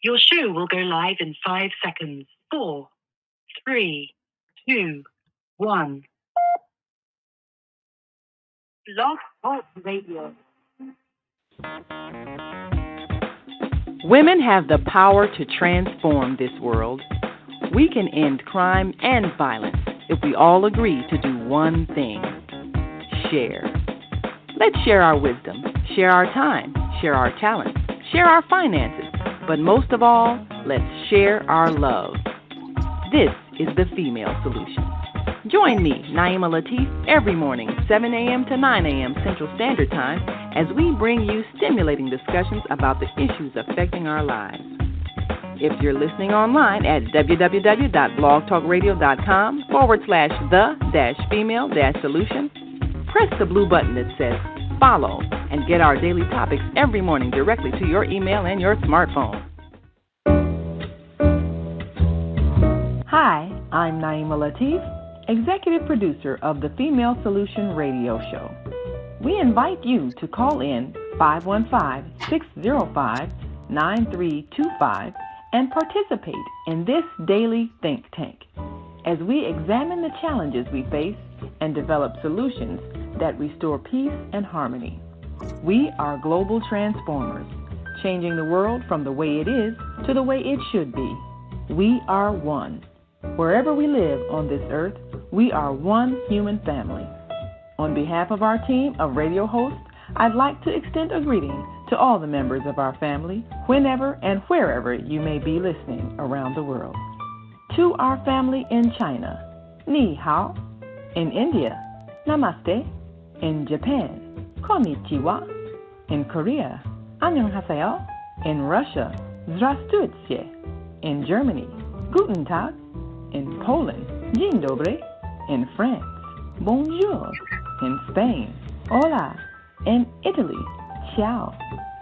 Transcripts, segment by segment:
Your show will go live in 5 seconds. 4, 3, 2, 1. Lockett Radio. Women have the power to transform this world. We can end crime and violence if we all agree to do one thing: share. Let's share our wisdom, share our time, share our talents, share our finances, but most of all, let's share our love. This is the Female Solution. Join me, Naima Latif, every morning, 7 a.m. to 9 a.m. Central Standard Time, as we bring you stimulating discussions about the issues affecting our lives. If you're listening online at www.blogtalkradio.com/the-female-solution, press the blue button that says follow and get our daily topics every morning directly to your email and your smartphone. Hi, I'm Naima Latif, executive producer of the Female Solution radio show. We invite you to call in 515-605-9325 and participate in this daily think tank as we examine the challenges we face and develop solutions that restore peace and harmony. We are global transformers, changing the world from the way it is to the way it should be. We are one. Wherever we live on this earth, we are one human family. On behalf of our team of radio hosts, I'd like to extend a greeting to all the members of our family, whenever and wherever you may be listening around the world. To our family in China, Ni Hao. In India, Namaste. In Japan, Konnichiwa. In Korea, Annyeonghaseyo. In Russia, Здравствуйте. In Germany, Guten Tag. In Poland, Dzień dobry. In France, Bonjour. In Spain, Hola. In Italy, Ciao.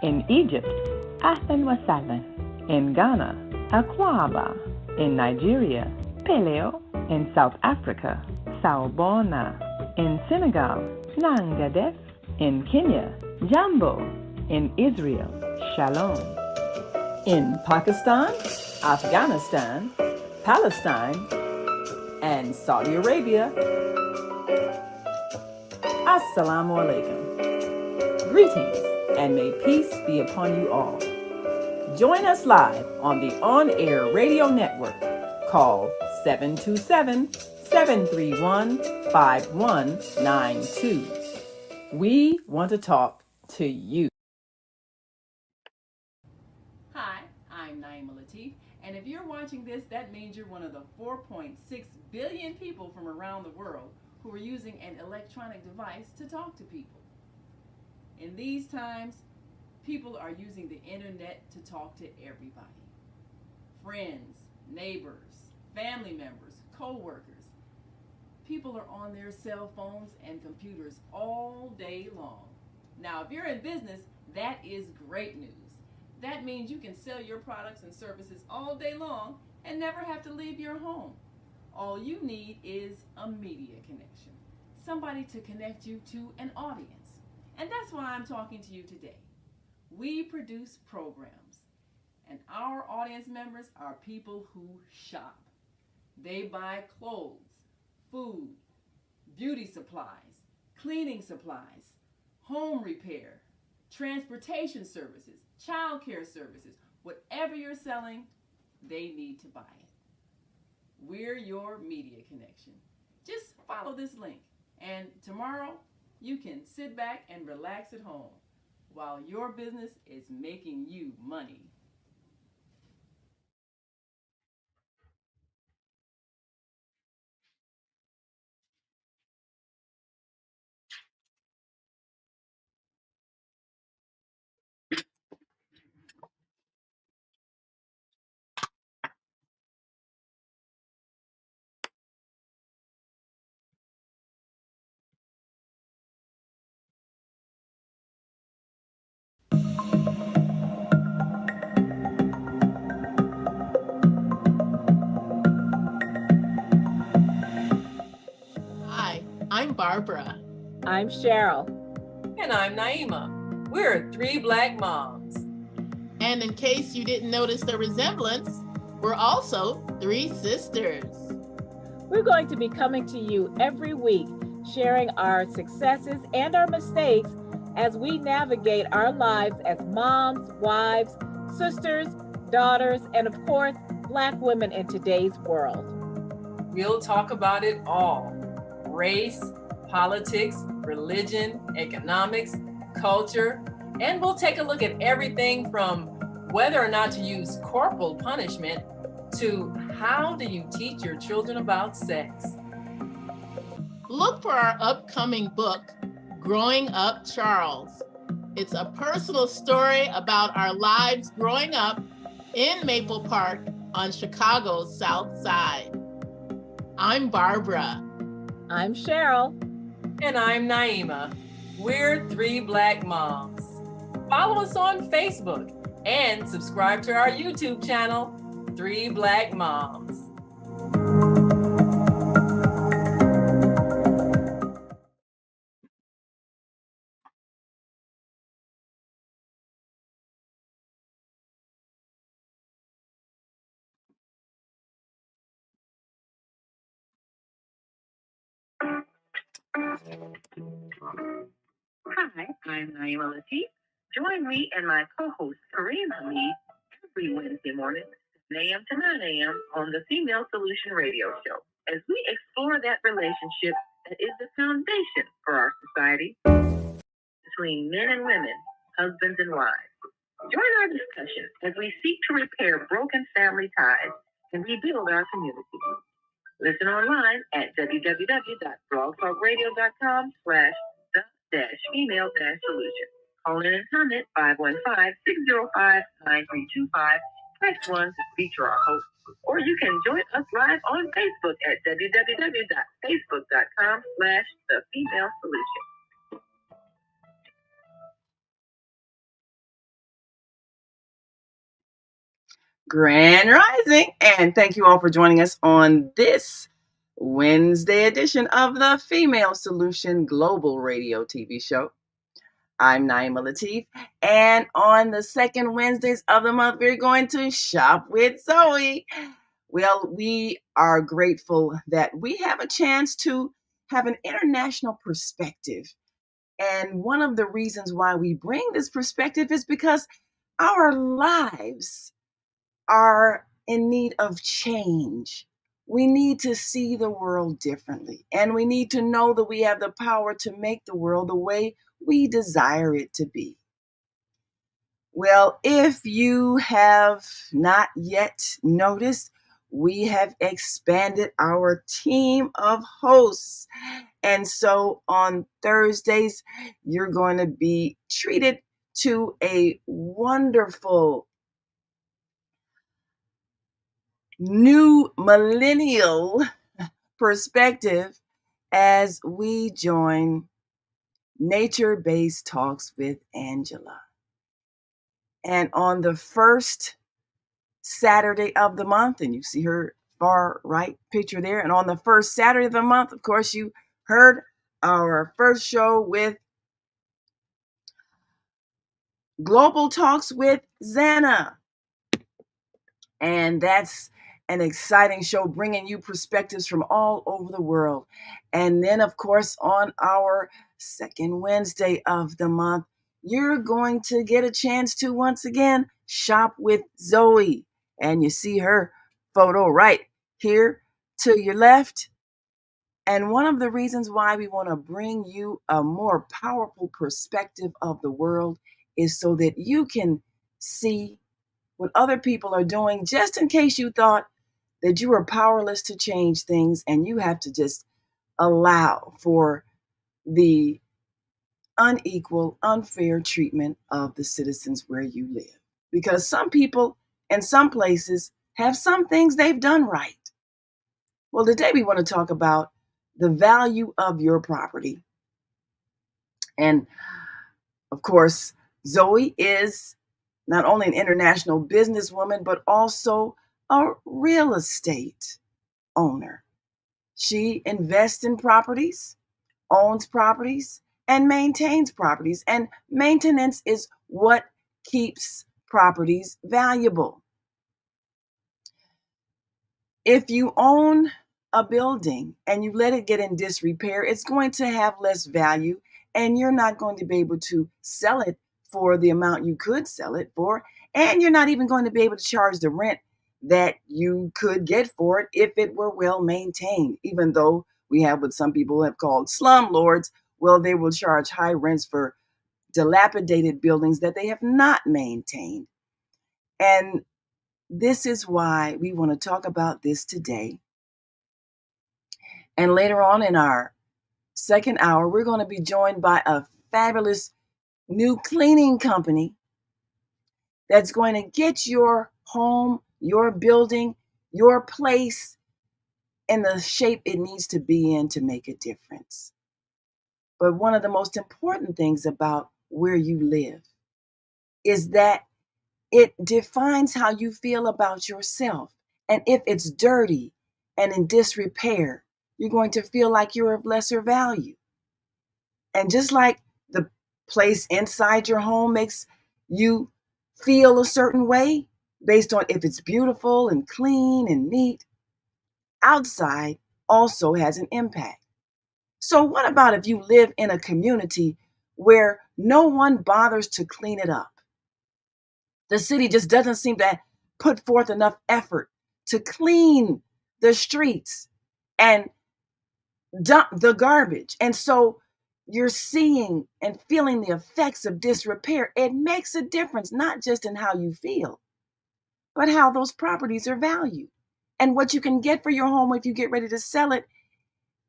In Egypt, Ahlan wa sahlan. In Ghana, Akwaba. In Nigeria, Peleo. In South Africa, Sawubona. In Senegal, Nangadef. In Kenya, Jambo. In Israel, Shalom. In Pakistan, Afghanistan, Palestine, and Saudi Arabia, Assalamu alaikum. Greetings, and may peace be upon you all. Join us live on the on-air radio network called 727-731-5192. We want to talk to you. Hi, I'm Naima Latif, and if you're watching this, that means you're one of the 4.6 billion people from around the world who are using an electronic device to talk to people. In these times, people are using the internet to talk to everybody. Friends, neighbors, family members, co-workers. People are on their cell phones and computers all day long. Now, if you're in business, that is great news. That means you can sell your products and services all day long and never have to leave your home. All you need is a media connection, somebody to connect you to an audience. And that's why I'm talking to you today. We produce programs, and our audience members are people who shop. They buy clothes, food, beauty supplies, cleaning supplies, home repair, transportation services, child care services. Whatever you're selling, they need to buy it. We're your media connection. Just follow this link, and tomorrow you can sit back and relax at home while your business is making you money. I'm Barbara. I'm Cheryl. And I'm Naima. We're three Black moms. And in case you didn't notice the resemblance, we're also three sisters. We're going to be coming to you every week, sharing our successes and our mistakes as we navigate our lives as moms, wives, sisters, daughters, and of course, Black women in today's world. We'll talk about it all: race, politics, religion, economics, culture, and we'll take a look at everything from whether or not to use corporal punishment to how do you teach your children about sex. Look for our upcoming book, Growing Up Charles. It's a personal story about our lives growing up in Maple Park on Chicago's South Side. I'm Barbara. I'm Cheryl. And I'm Naima. We're three Black moms. Follow us on Facebook and subscribe to our YouTube channel, Three Black Moms. Hi, I'm Naima Latif. Join me and my co-host Karina Lee every Wednesday morning, 9 a.m. to 9 a.m. on the Female Solution Radio Show, as we explore that relationship that is the foundation for our society between men and women, husbands and wives. Join our discussion as we seek to repair broken family ties and rebuild our community. Listen online at www.blogtalkradio.com/the-female-solution. Call in and comment 515-605-9325. Press 1 to speak to our host. Or you can join us live on Facebook at www.facebook.com/the-female-solution. Grand Rising, and thank you all for joining us on this Wednesday edition of the Female Solution Global Radio TV show. I'm Naima Latif, and on the second Wednesdays of the month, we're going to shop with Zoe. Well, we are grateful that we have a chance to have an international perspective. And one of the reasons why we bring this perspective is because our lives are in need of change. We need to see the world differently, and we need to know that we have the power to make the world the way we desire it to be. Well, if you have not yet noticed, we have expanded our team of hosts. And so on Thursdays, you're going to be treated to a wonderful new millennial perspective as we join Nature-Based Talks with Angela. And on the first Saturday of the month, and you see her far right picture there, and on the first Saturday of the month, of course, you heard our first show with Global Talks with Zana. And that's an exciting show bringing you perspectives from all over the world. And then, of course, on our second Wednesday of the month, you're going to get a chance to once again shop with Zoe. And you see her photo right here to your left. And one of the reasons why we want to bring you a more powerful perspective of the world is so that you can see what other people are doing, just in case you thought that you were powerless to change things and you have to just allow for the unequal, unfair treatment of the citizens where you live. Because some people in some places have some things they've done right. Well, today we want to talk about the value of your property. And of course, Zoe is not only an international businesswoman, but also a real estate owner. She invests in properties, owns properties, and maintains properties. And maintenance is what keeps properties valuable. If you own a building and you let it get in disrepair, it's going to have less value, and you're not going to be able to sell it for the amount you could sell it for, and you're not even going to be able to charge the rent that you could get for it if it were well maintained. Even though we have what some people have called slumlords, well, they will charge high rents for dilapidated buildings that they have not maintained. And this is why we want to talk about this today. And later on in our second hour, we're going to be joined by a fabulous new cleaning company that's going to get your home, your building, your place in the shape it needs to be in to make a difference. But one of the most important things about where you live is that it defines how you feel about yourself. And if it's dirty and in disrepair, you're going to feel like you're of lesser value. And just like the place inside your home makes you feel a certain way based on if it's beautiful and clean and neat, outside also has an impact. So what about if you live in a community where no one bothers to clean it up? The city just doesn't seem to put forth enough effort to clean the streets and dump the garbage. And so you're seeing and feeling the effects of disrepair. It makes a difference, not just in how you feel, but how those properties are valued and what you can get for your home if you get ready to sell it,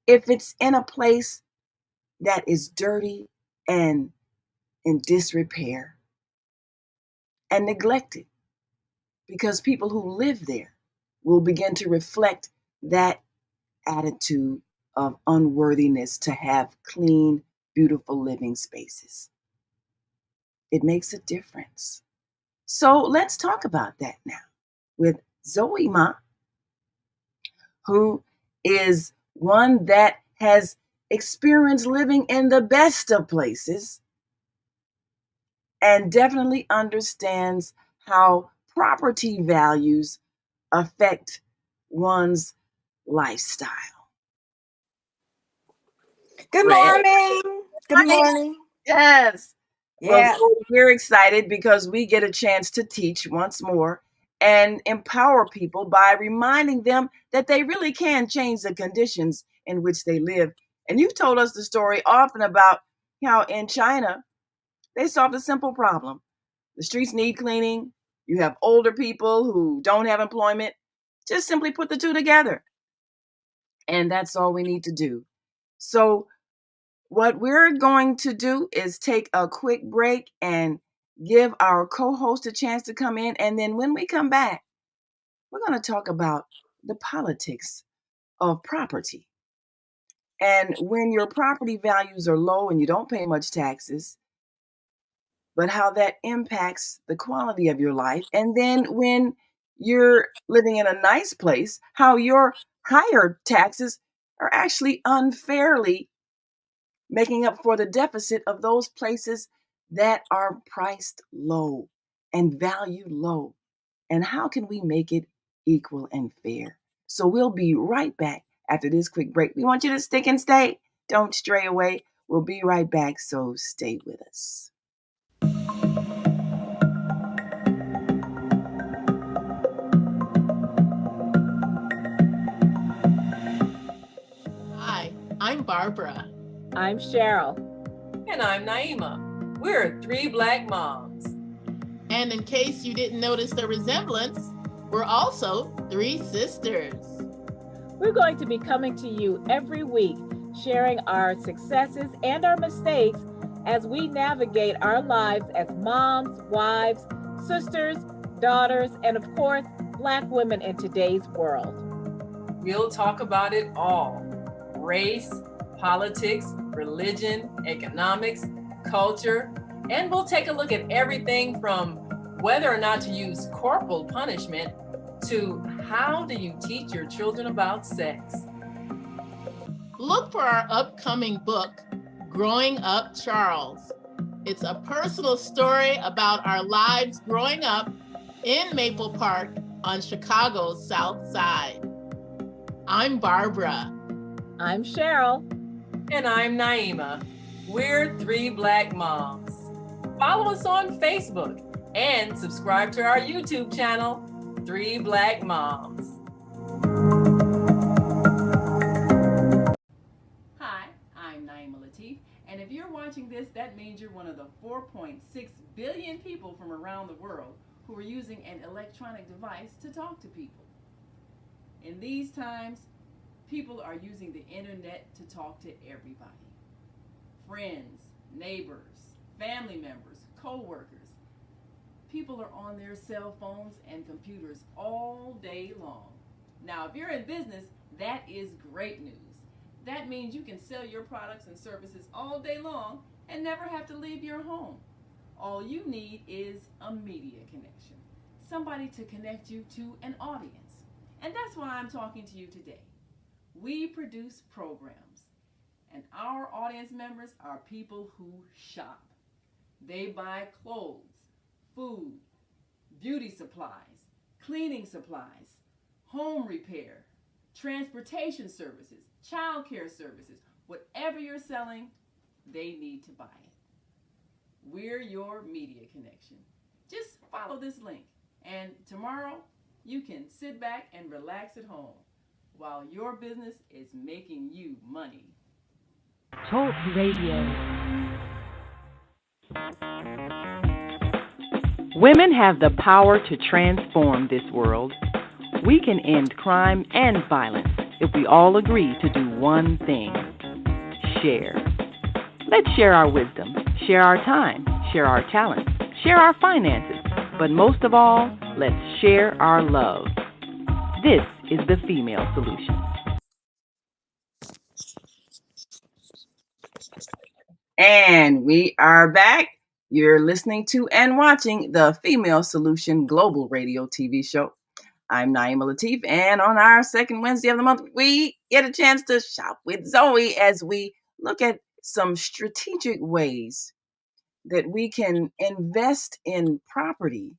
if it's in a place that is dirty and in disrepair and neglected, because people who live there will begin to reflect that attitude of unworthiness to have clean, beautiful living spaces. It makes a difference. So let's talk about that now with Zoe Ma, who is one that has experienced living in the best of places and definitely understands how property values affect one's lifestyle. Good Great. morning. Good morning. Yes. Yeah. Well, we're excited because we get a chance to teach once more and empower people by reminding them that they really can change the conditions in which they live. And you've told us the story often about how in China, they solved a simple problem. The streets need cleaning. You have older people who don't have employment. Just simply put the two together. And that's all we need to do. So what we're going to do is take a quick break and give our co-host a chance to come in. And then when we come back, we're going to talk about the politics of property. And when your property values are low and you don't pay much taxes, but how that impacts the quality of your life. And then when you're living in a nice place, how your higher taxes are actually unfairly making up for the deficit of those places that are priced low and valued low. And how can we make it equal and fair? So we'll be right back after this quick break. We want you to stick and stay. Don't stray away. We'll be right back, so stay with us. Hi, I'm Barbara. I'm Cheryl. And I'm Naima. We're three Black moms. And in case you didn't notice the resemblance, we're also three sisters. We're going to be coming to you every week, sharing our successes and our mistakes as we navigate our lives as moms, wives, sisters, daughters, and of course, Black women in today's world. We'll talk about it all: race, politics, religion, economics, culture, and we'll take a look at everything from whether or not to use corporal punishment to how do you teach your children about sex. Look for our upcoming book, Growing Up Charles. It's a personal story about our lives growing up in Maple Park on Chicago's South Side. I'm Barbara. I'm Cheryl. And I'm Naima. We're three Black moms. Follow us on Facebook and subscribe to our YouTube channel, Three Black Moms. Hi, I'm Naima Latif, and if you're watching this, that means you're one of the 4.6 billion people from around the world who are using an electronic device to talk to people. In these times, people are using the internet to talk to everybody. Friends, neighbors, family members, co-workers. People are on their cell phones and computers all day long. Now, if you're in business, that is great news. That means you can sell your products and services all day long and never have to leave your home. All you need is a media connection, somebody to connect you to an audience. And that's why I'm talking to you today. We produce programs, and our audience members are people who shop. They buy clothes, food, beauty supplies, cleaning supplies, home repair, transportation services, child care services. Whatever you're selling, they need to buy it. We're your media connection. Just follow this link, and tomorrow you can sit back and relax at home while your business is making you money. Talk Radio. Women have the power to transform this world. We can end crime and violence if we all agree to do one thing: share. Let's share our wisdom, share our time, share our talents, share our finances, but most of all, let's share our love. This is the Female Solution. And we are back. You're listening to and watching the Female Solution Global Radio TV show. I'm Naima Latif, and on our second Wednesday of the month, we get a chance to shop with Zoe as we look at some strategic ways that we can invest in property,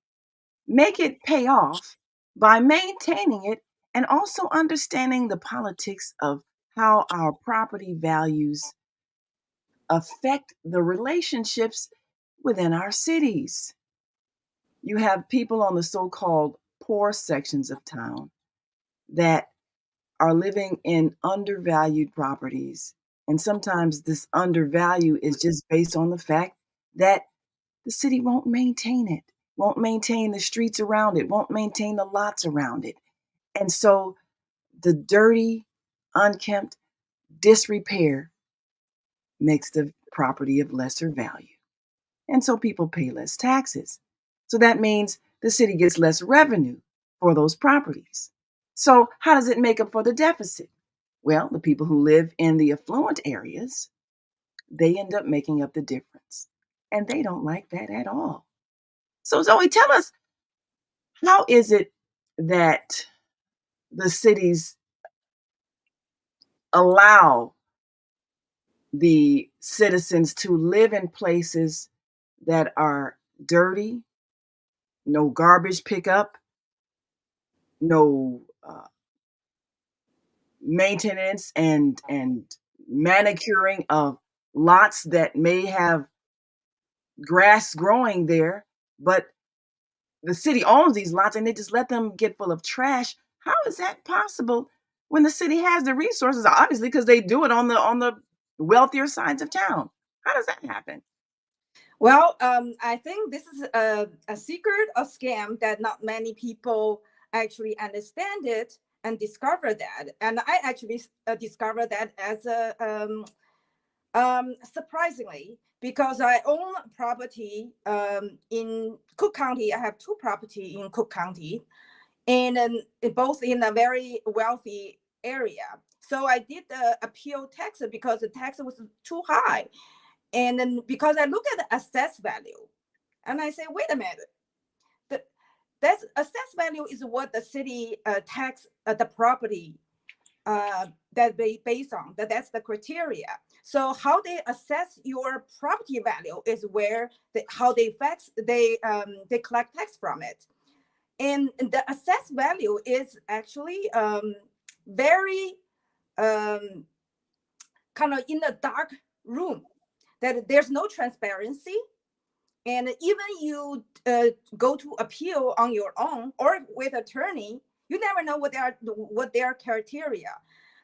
make it pay off by maintaining it, and also understanding the politics of how our property values affect the relationships within our cities. You have people on the so-called poor sections of town that are living in undervalued properties. And sometimes this undervalue is just based on the fact that the city won't maintain it, won't maintain the streets around it, won't maintain the lots around it. And so the dirty, unkempt disrepair makes the property of lesser value. And so people pay less taxes. So that means the city gets less revenue for those properties. So how does it make up for the deficit? Well, the people who live in the affluent areas, they end up making up the difference. And they don't like that at all. So Zoe, tell us, how is it that the cities allow the citizens to live in places that are dirty, no garbage pickup, no maintenance and manicuring of lots that may have grass growing there, but the city owns these lots and they just let them get full of trash? How is that possible when the city has the resources? Obviously, because they do it on the wealthier sides of town. How does that happen? Well, I think this is a secret, a scam that not many people actually understand it and discover that. And I actually discovered that as a surprisingly, because I own property in Cook County. I have two property in Cook County, and both in a very wealthy area. So I did appeal tax because the tax was too high. And then because I look at the assessed value, and I say, wait a minute, that assessed value is what the city tax the property that they based on. That's the criteria. So how they assess your property value is where how they collect tax from it. And the assessed value is actually very kind of in the dark room, that there's no transparency. And even you go to appeal on your own or with attorney, you never know what their criteria.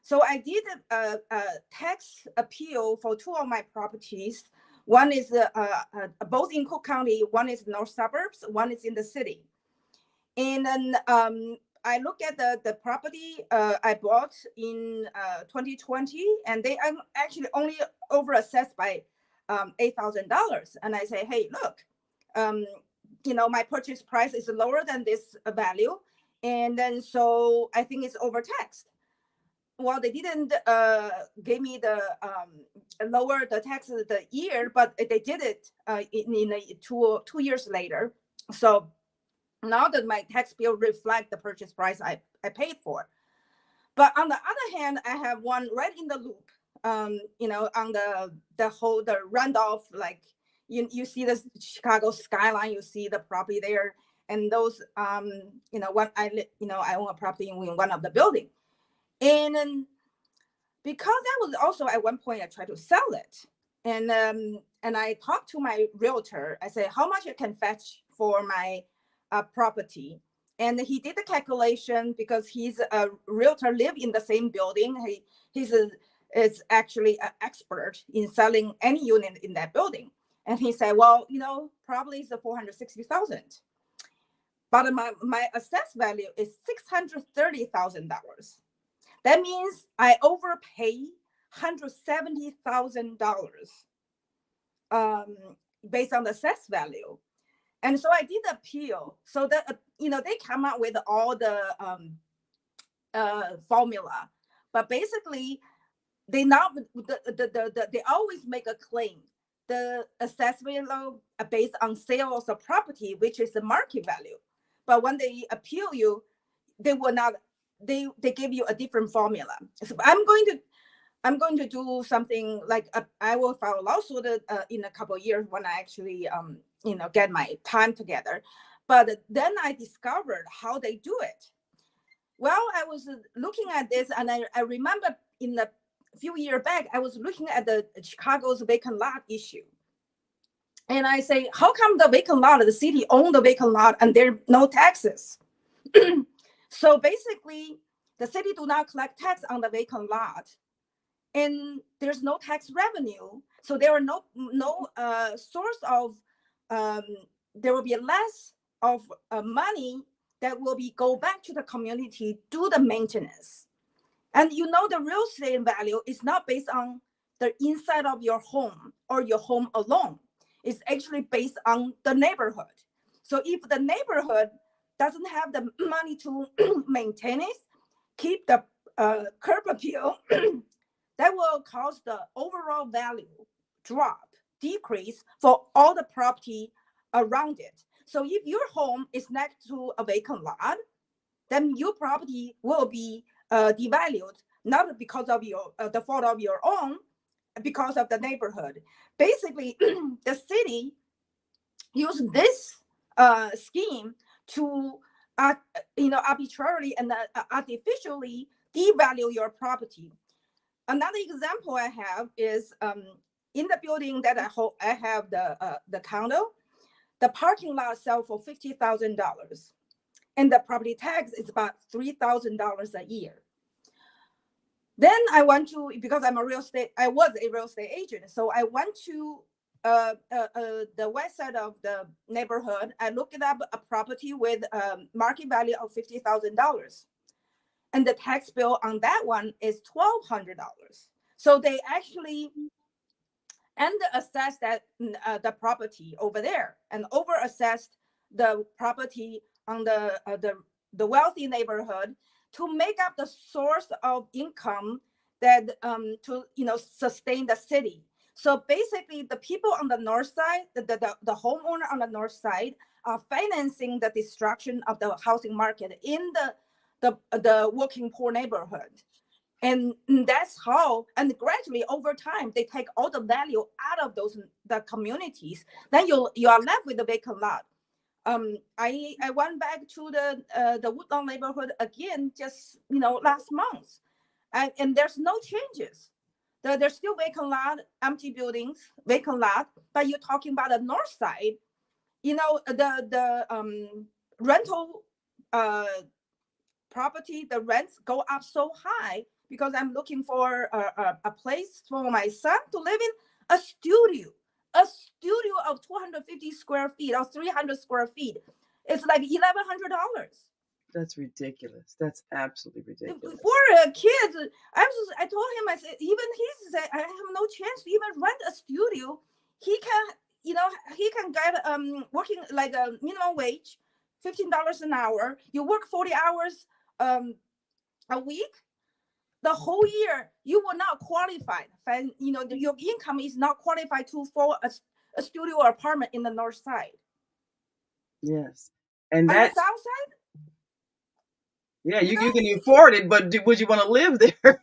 So I did a tax appeal for two of my properties. One is both in Cook County. One is north suburbs. One is in the city. And then I look at the property I bought in 2020, and they actually only overassessed by $8,000. And I say, hey, look, my purchase price is lower than this value. And then so I think it's overtaxed. Well, they didn't give me the lower the tax the year, but they did it in 2 years later. So now that my tax bill reflect the purchase price I paid for. But on the other hand, I have one right in the loop, on the Randolph, like you see the Chicago skyline, you see the property there. And those, when I own a property in one of the buildings. And then because that was also at one point I tried to sell it. And I talked to my realtor. I said, how much it can fetch for my property. And he did the calculation because he's a realtor, live in the same building. He's actually an expert in selling any unit in that building. And he said, well, probably it's $460,000. But my assessed value is $630,000. That means I overpay $170,000 based on the assessed value. And so I did appeal. So that they come up with all the formula, but basically they always make a claim. The assessed value based on sales of property, which is the market value. But when they appeal you, they will not. They give you a different formula. So I'm going to do something like I will file a lawsuit in a couple of years when I actually get my time together. But then I discovered how they do it. Well, I was looking at this, and I remember in a few years back, I was looking at the Chicago's vacant lot issue. And I say, how come the vacant lot, the city owned the vacant lot and there are no taxes? So basically, the city do not collect tax on the vacant lot, and there's no tax revenue. So there are no source of, there will be less of money that will go back to the community, do the maintenance. And the real estate value is not based on the inside of your home or your home alone. It's actually based on the neighborhood. So if the neighborhood doesn't have the money to maintain it, keep the curb appeal, that will cause the overall value decrease for all the property around it. So if your home is next to a vacant lot, then your property will be devalued, not because of the fault of your own, because of the neighborhood. Basically, the city used this scheme to arbitrarily and artificially devalue your property. Another example I have is in the building that I have the condo, the parking lot sells for $50,000, and the property tax is about $3,000 a year. Then I went to, because I was a real estate agent, so I went to the west side of the neighborhood. I looked up a property with a market value of $50,000. And the tax bill on that one is $1,200. So they actually assessed that the property over there and overassessed the property on the wealthy neighborhood to make up the source of income that to sustain the city. So basically, the people on the north side, the homeowner on the north side, are financing the destruction of the housing market in the working poor neighborhood. And that's how, and gradually over time, they take all the value out of the communities. Then you are left with the vacant lot. I went back to the Woodlawn neighborhood again just last month, and there's no changes. There's still vacant lot, empty buildings, vacant lot. But you're talking about the north side, the rental property, the rents go up so high because I'm looking for a place for my son to live in, a studio of 250 square feet or 300 square feet. It's like $1,100. That's ridiculous. That's absolutely ridiculous. For kids, I told him, I said, even he said, I have no chance to even rent a studio. He can get working like a minimum wage, $15 an hour. You work 40 hours a week, the whole year you will not qualify. And your income is not qualified for a studio or apartment in the north side. Yes, and on that's the south side. Yeah, you can afford it, but would you want to live there? They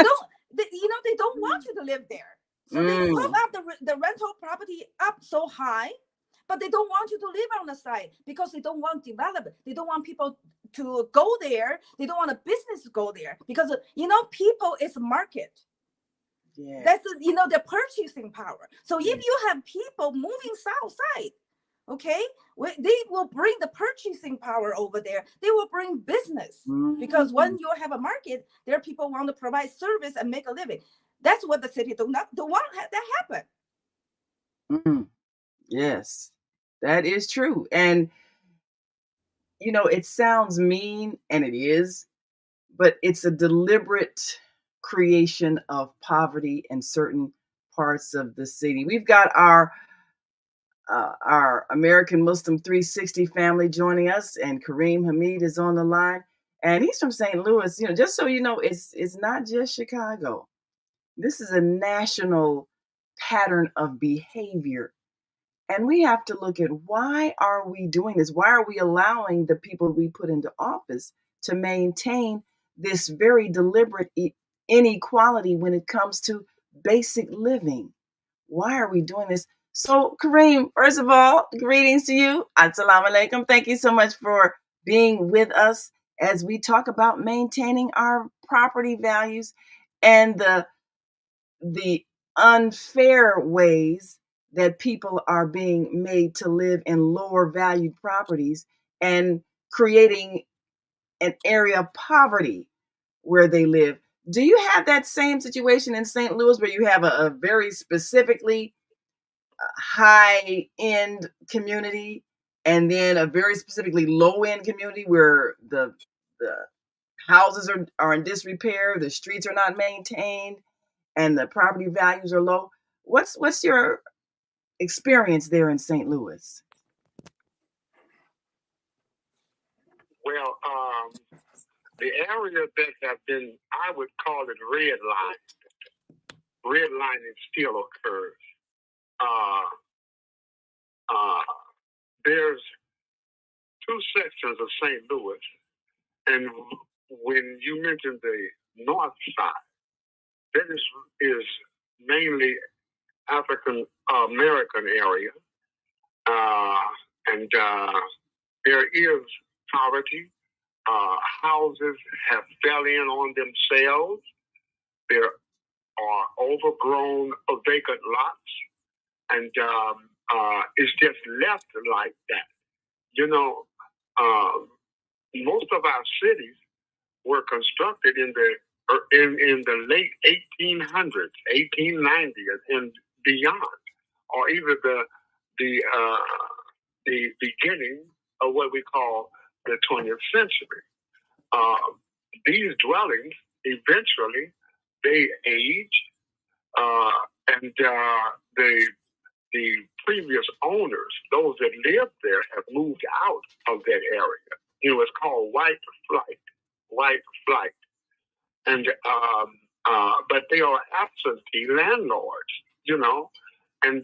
don't want you to live there. So they put up the rental property up so high, but they don't want you to live on the side because they don't want development. They don't want people to go there. They don't want a business to go there because people is market. Yeah. That's the purchasing power. So if you have people moving south side, okay, they will bring the purchasing power over there. They will bring business because when you have a market, there are people want to provide service and make a living. That's what the city don't want that happen. Yes, that is true. And it sounds mean, and it is, but it's a deliberate creation of poverty in certain parts of the city. We've got our American Muslim 360 family joining us, and Kareem Hamid is on the line, and he's from St. Louis. Just so you know, it's not just Chicago. This is a national pattern of behavior, and we have to look at why are we doing this? Why are we allowing the people we put into office to maintain this very deliberate inequality when it comes to basic living? Why are we doing this? So, Kareem, first of all, greetings to you. Assalamu alaikum. Thank you so much for being with us as we talk about maintaining our property values and the unfair ways that people are being made to live in lower valued properties and creating an area of poverty where they live. Do you have that same situation in St. Louis where you have a very specifically high-end community and then a very specifically low-end community where the houses are in disrepair, the streets are not maintained, and the property values are low? What's your experience there in St. Louis? Well, the area that have been, I would call it redlining. Redlining still occurs. There's two sections of St. Louis, and when you mentioned the north side, that is mainly African American area, and there is poverty. Houses have fell in on themselves. There are overgrown vacant lots, and it's just left like that. Most of our cities were constructed in the late 1800s, 1890s, and beyond, or even the beginning of what we call the 20th century. These dwellings eventually they age, and the previous owners, those that lived there, have moved out of that area. It's called white flight, and but they are absentee landlords, and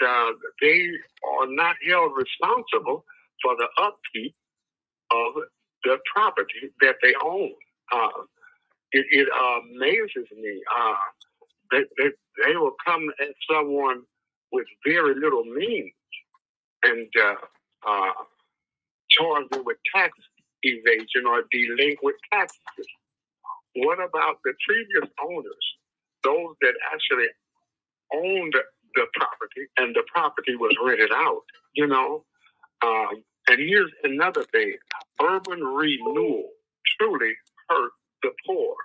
they are not held responsible for the upkeep of the property that they own. it amazes me. They will come at someone with very little means and charge them with tax evasion or delinquent taxes. What about the previous owners, those that actually owned the property and the property was rented out? You know, and here's another thing: urban renewal truly hurt the poor.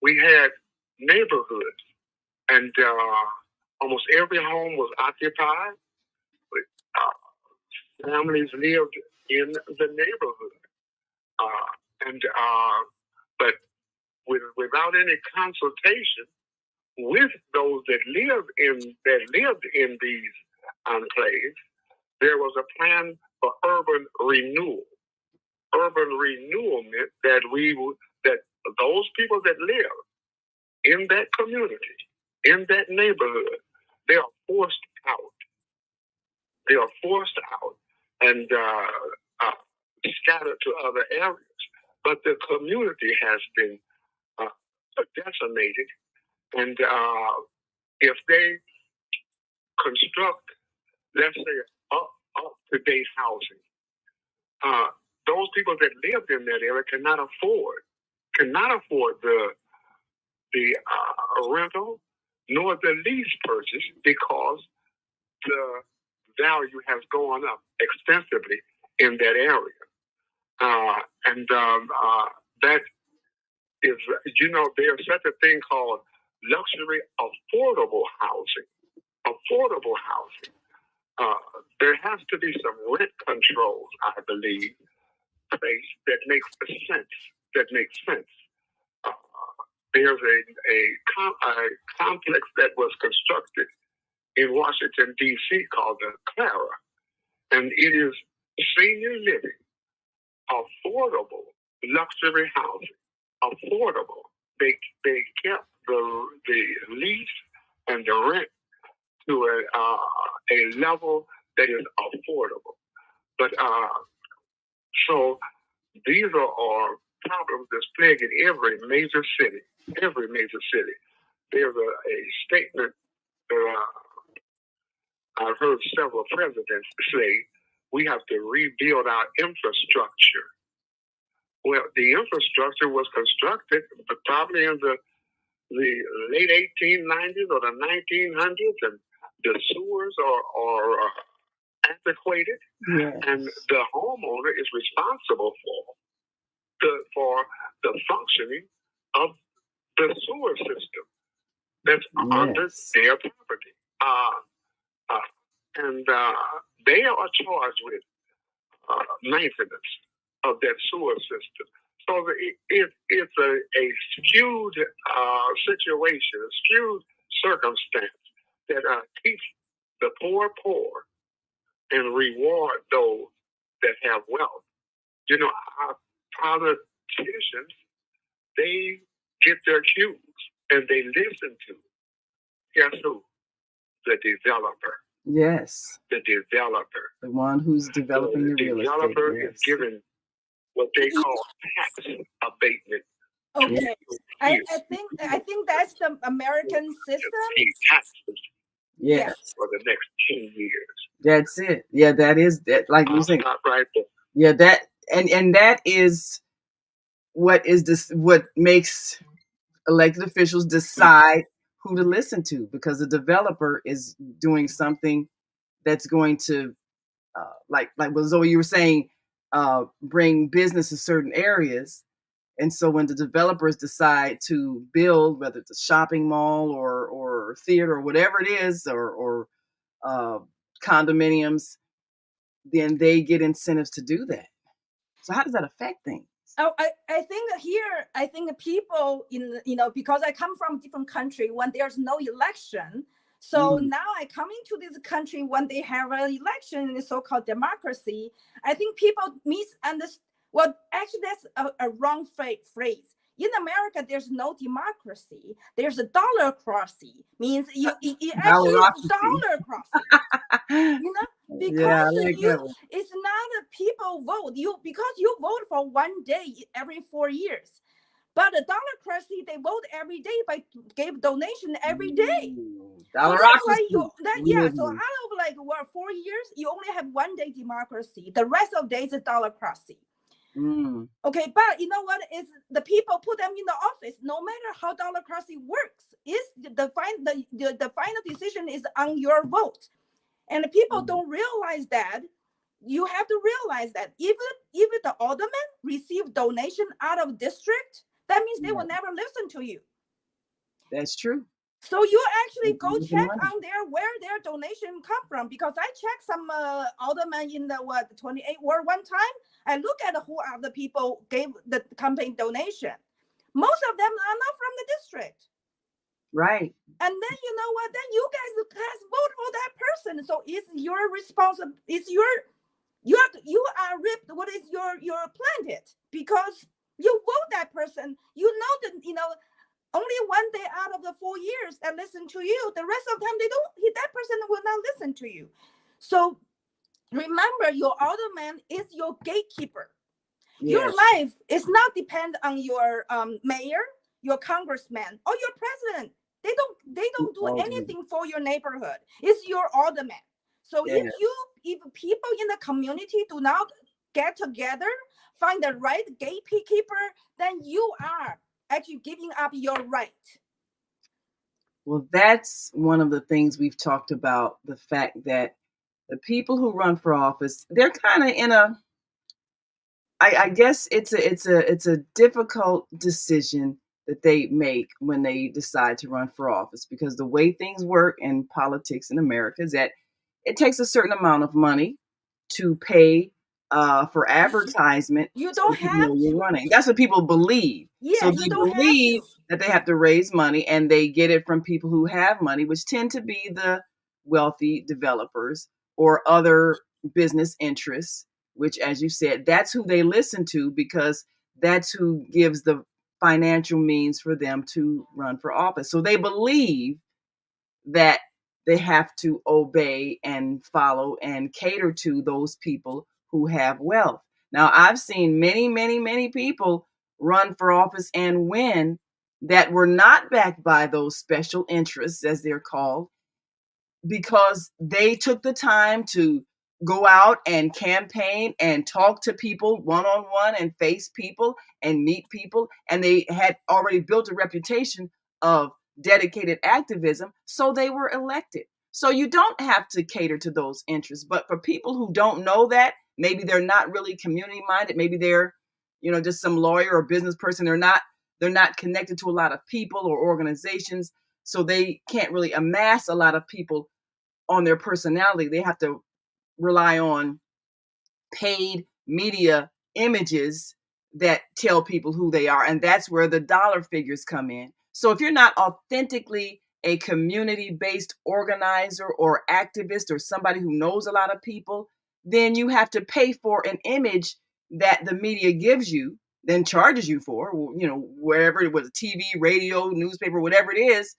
We had neighborhoods, and almost every home was occupied. Families lived in the neighborhood, but without any consultation with those that lived in these enclaves, there was a plan for urban renewal. Urban renewal meant that those people that live in that community, in that neighborhood, they are forced out. They are forced out and scattered to other areas. But the community has been decimated, and if they construct, let's say, up-to-date housing, those people that lived in that area cannot afford the rental nor the lease purchase because the value has gone up extensively in that area. That is, there's such a thing called luxury affordable housing. Affordable housing. There has to be some rent controls, I believe, placed that makes sense. There's a complex that was constructed in Washington, D.C. called the Clara, and it is senior living, affordable luxury housing, affordable. They kept the lease and the rent to a level that is affordable. But so these are problems that's plaguing every major city. Every major city. There's a statement that I've heard several presidents say: we have to rebuild our infrastructure. Well, the infrastructure was constructed probably in the late 1890s or the 1900s, and the sewers are antiquated, yes. And the homeowner is responsible for the functioning of the sewer system that's under their property. And they are charged with maintenance of that sewer system. So it's a skewed situation, a skewed circumstance that keeps the poor and reward those that have wealth. Our politicians, they get their cues and they listen to, guess who? The developer. Yes. The developer. The one who's developing the real estate. The developer is given what they call tax abatement. Okay. I think that's the American system. Taxes. Yes. For the next 10 years. That's it. Yeah, that is that. Like you said. Not right there. Yeah, that and that is what makes elected officials decide who to listen to, because the developer is doing something that's going to, like what Zoe, you were saying, bring business to certain areas. And so when the developers decide to build, whether it's a shopping mall or theater or whatever it is, or condominiums, then they get incentives to do that. So how does that affect things? Oh, I think people because I come from a different country when there's no election. So now I come into this country when they have an election in the so-called democracy. I think people misunderstand. Well, actually, that's a wrong phrase. In America, there's no democracy. There's a dollarocracy. Means it actually is dollarocracy. Because it's not a people vote. Because you vote for one day every 4 years. But the Dollarocracy, they vote every day by give donation every day. So that's Dollarocracy. why you that We yeah. live So in. out of like what 4 years, you only have 1 day democracy. The rest of days is Dollarocracy. Okay, but you know what is the people put them in the office. No matter how Dollarocracy works, is the final decision is on your vote, and the people don't realize that. You have to realize that even the aldermen receive donation out of district, that means they will never listen to you. That's true. So you actually go check on where their donation come from, because I checked some aldermen in the 28 ward one time. I look at who are the people gave the campaign donation. Most of them are not from the district. Right. And then you know what? Then you guys pass vote for that person. So it's your responsibility. It's you are ripped. What is your planted, because you vote that person. You know that only 1 day out of the 4 years that listen to you. The rest of the time they don't. That person will not listen to you. So remember, your alderman is your gatekeeper. Yes. Your life is not depend on your mayor, your congressman, or your president. They don't do anything for your neighborhood. It's your alderman. So if people in the community do not get together, find the right gatekeeper, then you are actually giving up your right. Well, that's one of the things we've talked about, the fact that the people who run for office, they're kind of in I guess it's a difficult decision that they make when they decide to run for office, because the way things work in politics in America is that it takes a certain amount of money to pay for advertisement. You don't have to. You're running. That's what people believe. Yeah, so they believe that they have to raise money, and they get it from people who have money, which tend to be the wealthy developers or other business interests, which, as you said, that's who they listen to, because that's who gives the financial means for them to run for office. So they believe that they have to obey and follow and cater to those people who have wealth. Now, I've seen many, many, many people run for office and win that were not backed by those special interests, as they're called, because they took the time to go out and campaign and talk to people one-on-one and face people and meet people. And they had already built a reputation of dedicated activism, so they were elected. So you don't have to cater to those interests. But for people who don't know that, maybe they're not really community minded, maybe they're, just some lawyer or business person, they're not connected to a lot of people or organizations, so they can't really amass a lot of people on their personality. They have to rely on paid media images that tell people who they are. And that's where the dollar figures come in. So if you're not authentically a community-based organizer or activist or somebody who knows a lot of people, then you have to pay for an image that the media gives you, then charges you for, wherever it was, TV, radio, newspaper, whatever it is,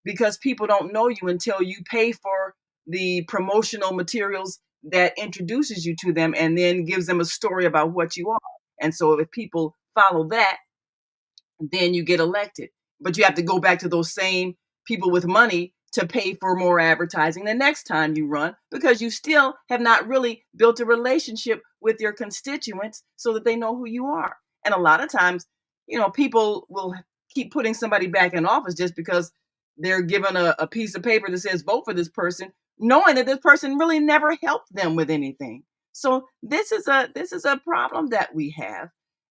because people don't know you until you pay for the promotional materials that introduces you to them and then gives them a story about what you are. And so if people follow that, then you get elected. But you have to go back to those same people with money to pay for more advertising the next time you run, because you still have not really built a relationship with your constituents so that they know who you are. And a lot of times, people will keep putting somebody back in office just because they're given a piece of paper that says vote for this person, knowing that this person really never helped them with anything. So this is a problem that we have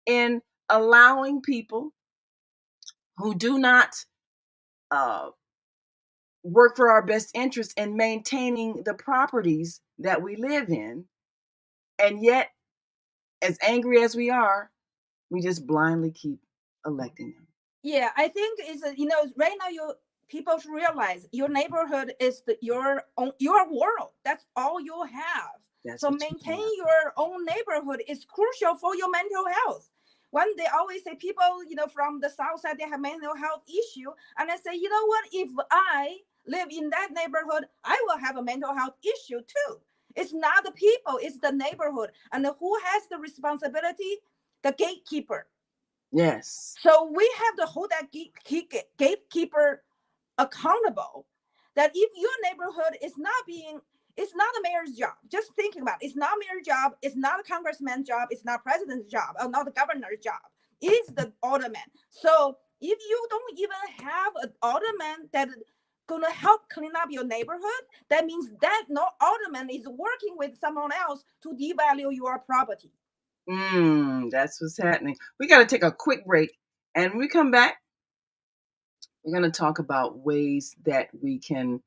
in allowing people who do not work for our best interest in maintaining the properties that we live in. And yet, as angry as we are, we just blindly keep electing them. Yeah, I think right now people should realize your neighborhood is your world. That's all you have. So maintain your own neighborhood is crucial for your mental health. When they always say people, from the south side, they have mental health issue. And I say, you know what? If I live in that neighborhood, I will have a mental health issue too. It's not the people, it's the neighborhood. And who has the responsibility? The gatekeeper. Yes. So we have to hold that gatekeeper accountable. That if your neighborhood is not being, it's not a mayor's job. Just thinking about it. It's not a mayor's job. It's not a congressman's job. It's not president's job. Or not the governor's job. It's the alderman. So if you don't even have an alderman that gonna help clean up your neighborhood, that means that no alderman is working with someone else to devalue your property. That's what's happening. We got to take a quick break, and when we come back, we're going to talk about ways that we can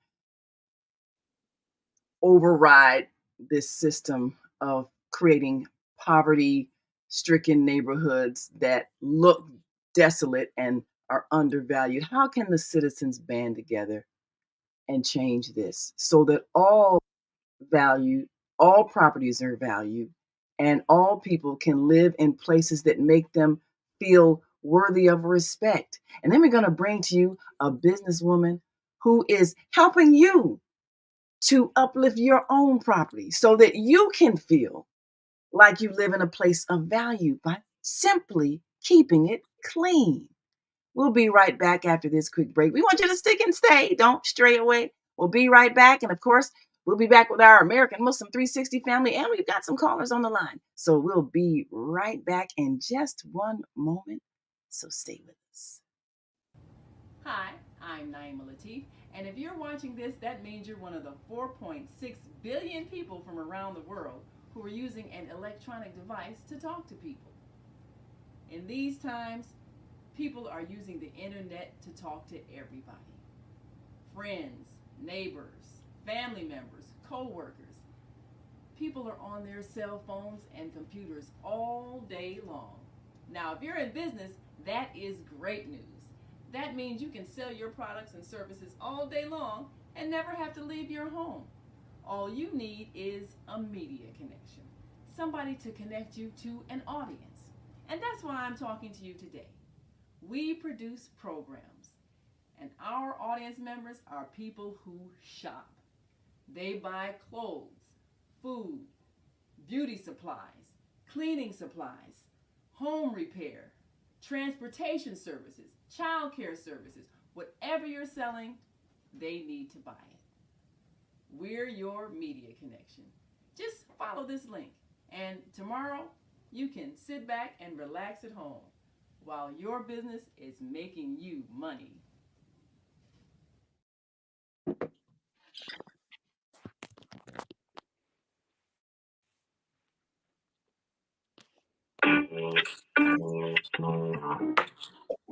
override this system of creating poverty-stricken neighborhoods that look desolate and are undervalued. How can the citizens band together and change this so that all properties are valued, and all people can live in places that make them feel worthy of respect? And then we're going to bring to you a businesswoman who is helping you to uplift your own property so that you can feel like you live in a place of value by simply keeping it clean. We'll be right back after this quick break. We want you to stick and stay. Don't stray away. We'll be right back. And of course, we'll be back with our American Muslim 360 family. And we've got some callers on the line. So we'll be right back in just one moment. So stay with us. Hi, I'm Naima Latif. And if you're watching this, that means you're one of the 4.6 billion people from around the world who are using an electronic device to talk to people. In these times, people are using the internet to talk to everybody. Friends, neighbors, family members, co-workers. People are on their cell phones and computers all day long. Now, if you're in business, that is great news. That means you can sell your products and services all day long and never have to leave your home. All you need is a media connection, somebody to connect you to an audience. And that's why I'm talking to you today. We produce programs, and our audience members are people who shop. They buy clothes, food, beauty supplies, cleaning supplies, home repair, transportation services, child care services. Whatever you're selling, they need to buy it. We're your media connection. Just follow this link, and tomorrow you can sit back and relax at home while your business is making you money.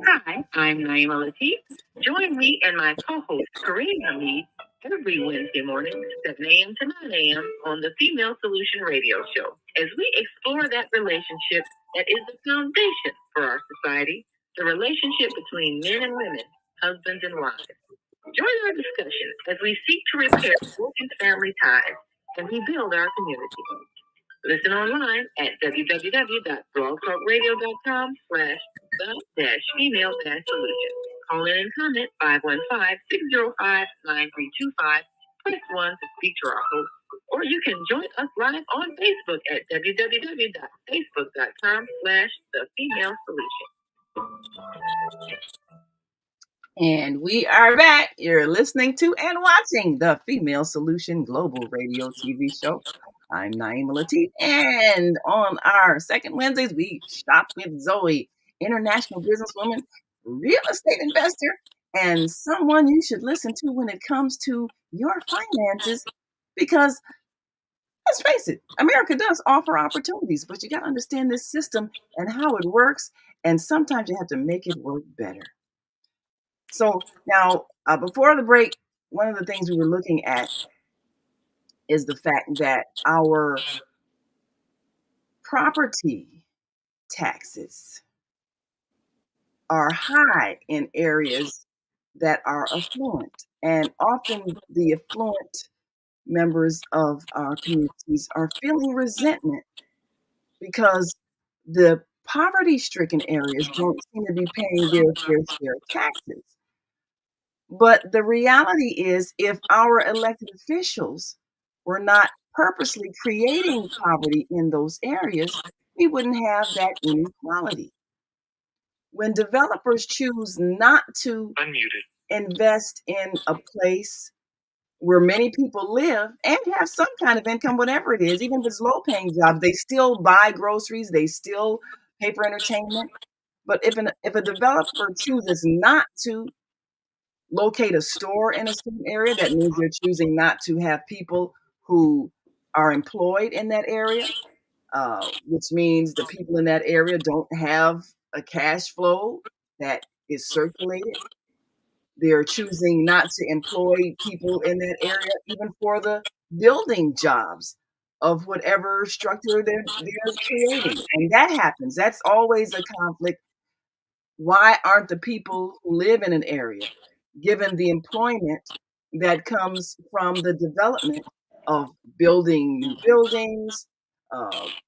Hi, I'm Naima Latif. Join me and my co-host Kareem Hamid every Wednesday morning, 7 a.m. to 9 a.m. on the Female Solution Radio Show, as we explore that relationship that is the foundation for our society, the relationship between men and women, husbands and wives. Join our discussion as we seek to repair broken family ties and rebuild our community. Listen online at www.blogtalkradio.com/the-female-solution. Call in and comment 515-605-9325. Press 1 to speak to our host. Or you can join us live on Facebook at www.facebook.com/the-female-solution. And we are back. You're listening to and watching the Female Solution Global Radio TV show. I'm Naima Latif, and on our second Wednesdays, we shop with Zoe, international businesswoman, real estate investor, and someone you should listen to when it comes to your finances. Because let's face it, America does offer opportunities, but you got to understand this system and how it works, and sometimes you have to make it work better. So now, before the break, one of the things we were looking at is the fact that our property taxes are high in areas that are affluent. And often the affluent members of our communities are feeling resentment because the poverty stricken areas don't seem to be paying their fair share of taxes. But the reality is, if our elected officials were not purposely creating poverty in those areas, we wouldn't have that inequality. when developers choose not to invest in a place where many people live and have some kind of income, whatever it is, even if it's low paying jobs, they still buy groceries, they still pay for entertainment. But if a developer chooses not to locate a store in a certain area, that means they're choosing not to have people who are employed in that area, which means the people in that area don't have a cash flow that is circulated. They're choosing not to employ people in that area, even for the building jobs of whatever structure they're creating. And that happens. That's always a conflict. Why aren't the people who live in an area given the employment that comes from the development of building new buildings,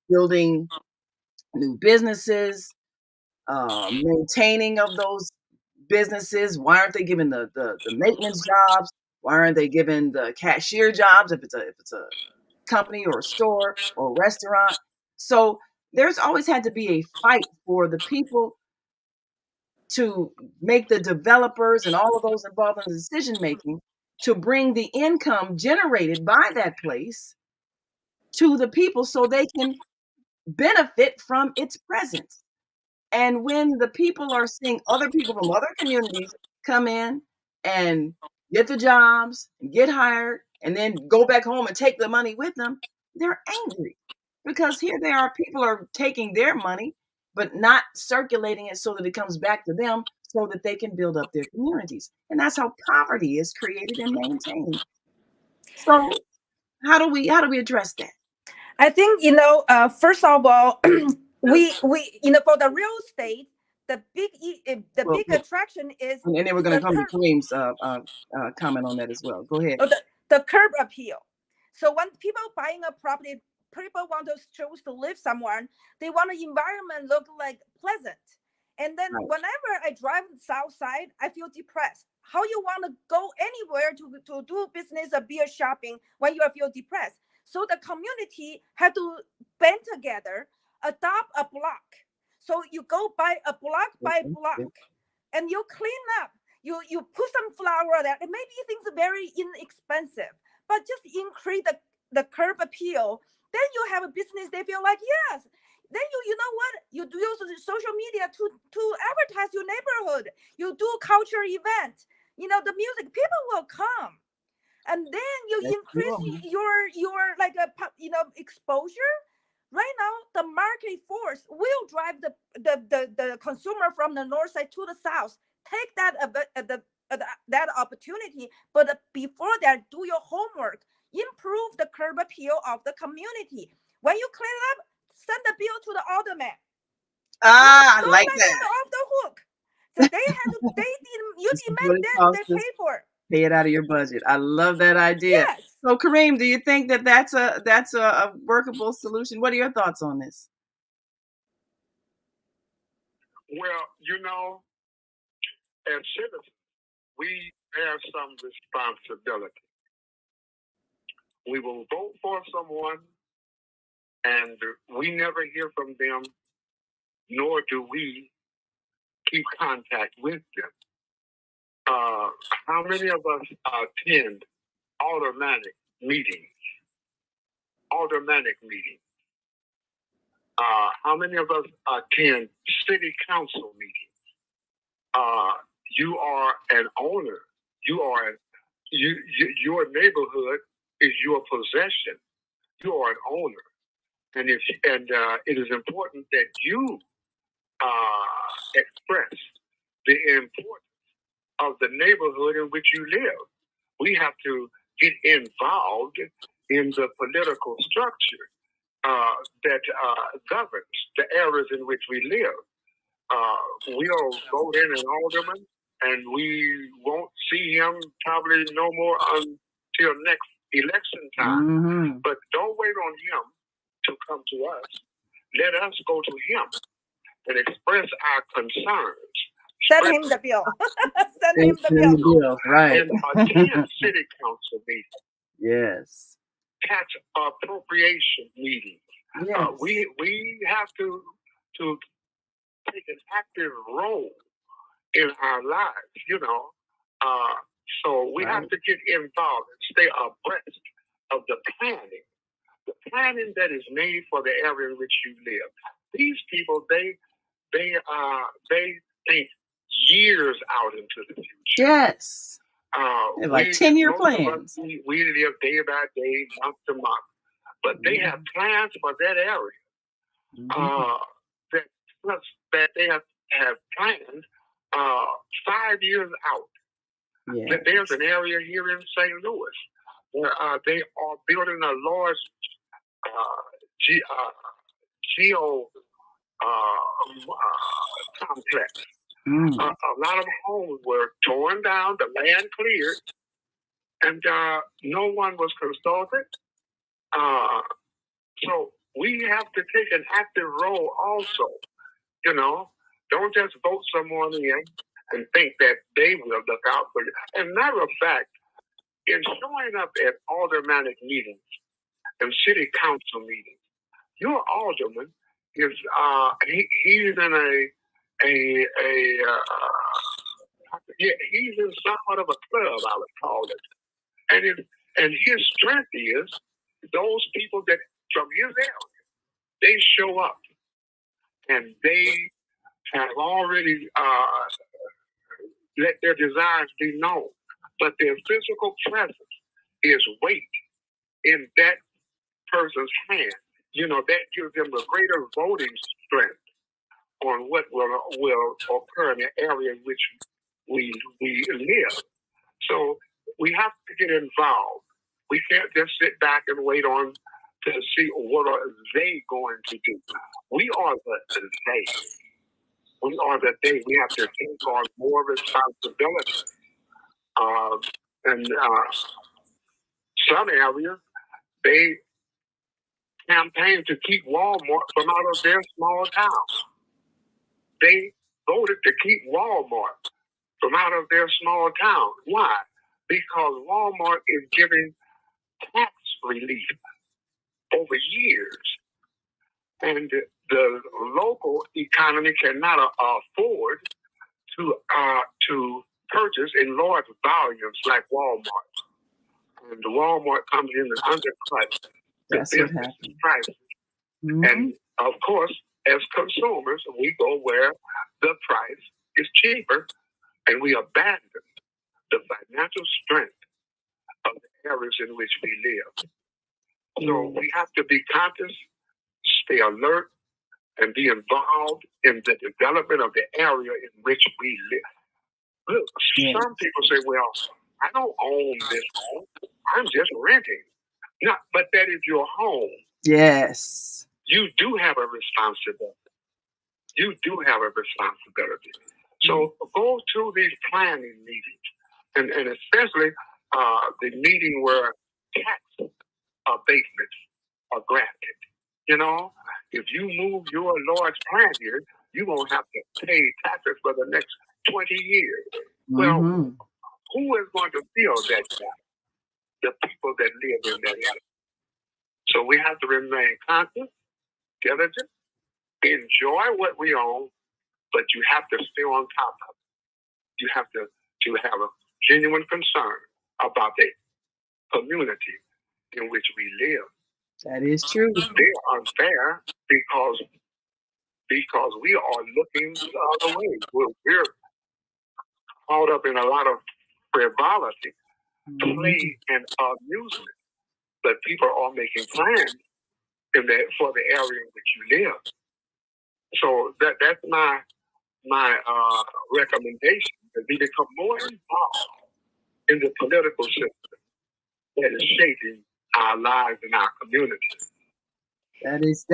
building new businesses, maintaining of those businesses? Why aren't they given the maintenance jobs? Why aren't they given the cashier jobs if it's a company or a store or a restaurant? So there's always had to be a fight for the people to make the developers and all of those involved in the decision making to bring the income generated by that place to the people so they can benefit from its presence. And when the people are seeing other people from other communities come in and get the jobs, get hired, and then go back home and take the money with them, they're angry because here they are, people are taking their money, but not circulating it so that it comes back to them so that they can build up their communities. And that's how poverty is created and maintained. So how do we address that? I think, first of all, we for the real estate, the big attraction is, and then we're going to come to Kareem's comment on that as well. Go ahead. The curb appeal. So when people buying a property, people want to choose to live somewhere. They want the environment look like pleasant. And then whenever I drive south side, I feel depressed. How you want to go anywhere to do business or beer shopping when you feel depressed? So the community had to band together, adopt a block. So you go by a block by block, and you clean up. You put some flower there. And maybe things are very inexpensive, but just increase the curb appeal. Then you have a business. They feel like, yes. Then you know what? You do use social media to advertise your neighborhood. You do culture event. The music, people will come. And then you increase your like exposure. Right now, the market force will drive the consumer from the north side to the south. Take that opportunity, but before that, do your homework. Improve the curb appeal of the community. When you clean it up, send the bill to the alderman. I like that. Off the hook. So you demand that they pay for it. Pay it out of your budget. I love that idea. Yes. So Kareem, do you think that's a workable solution? What are your thoughts on this? Well, as citizens, we have some responsibility. We will vote for someone, and we never hear from them, nor do we keep contact with them. How many of us attend automatic meetings? How many of us attend city council meetings? You are an owner. Your neighborhood is your possession. You are an owner, and it is important that you express the importance of the neighborhood in which you live. We have to get involved in the political structure that governs the areas in which we live. We'll vote in an alderman, and we won't see him probably no more until next election time. Mm-hmm. But don't wait on him to come to us. Let us go to him and express our concerns. Send him the bill. Send him the bill. Right. And attend city council meetings. Yes. Tax appropriation meetings. Yes. We have to take an active role in our lives, you know. So we have to get involved and stay abreast of the planning that is made for the area in which you live. These people, they think years out into the future. Yes. Like 10-year plans. We live day by day, month to month, but they have plans for that area. That they have planned 5 years out. Yeah. There's an area here in St. Louis where they are building a large geo complex. A lot of homes were torn down, the land cleared, and no one was consulted. So we have to take an active role also. You know, don't just vote someone in and think that they will look out for you. And matter of fact, in showing up at aldermanic meetings and city council meetings, your alderman is he's in he's in somewhat of a club, I would call it. And his strength is those people that from his area, they show up and they have already let their desires be known. But their physical presence is weight in that person's hand. You know, that gives them a greater voting strength on what will occur in the area in which we live. So we have to get involved. We can't just sit back and wait on to see what are they going to do. We are the they. We are the they. We have to take on more responsibility. And some areas, they campaign to keep Walmart from out of their small towns. They voted to keep Walmart from out of their small town. Why? Because Walmart is giving tax relief over years. And the local economy cannot afford to purchase in large volumes like Walmart. And Walmart comes in and undercuts the business prices. And of course, as consumers, we go where the price is cheaper, and we abandon the financial strength of the areas in which we live. So we have to be conscious, stay alert, and be involved in the development of the area in which we live. Look, some people say, well, I don't own this home. I'm just renting. No, but that is your home. Yes. You do have a responsibility. You do have a responsibility. So go to these planning meetings, and especially the meeting where tax abatements are granted. You know, if you move your large plant here, you won't have to pay taxes for the next 20 years. Well, who is going to feel that gap? The people that live in that area. So we have to remain conscious, diligent, enjoy what we own, but you have to stay on top of it. You have to have a genuine concern about the community in which we live. That is true. They are unfair because we are looking the other way. We're caught up in a lot of frivolity, play, and amusement. But people are making plans for the area in which you live. So that's my recommendation, that we become more involved in the political system that is shaping our lives and our communities. That's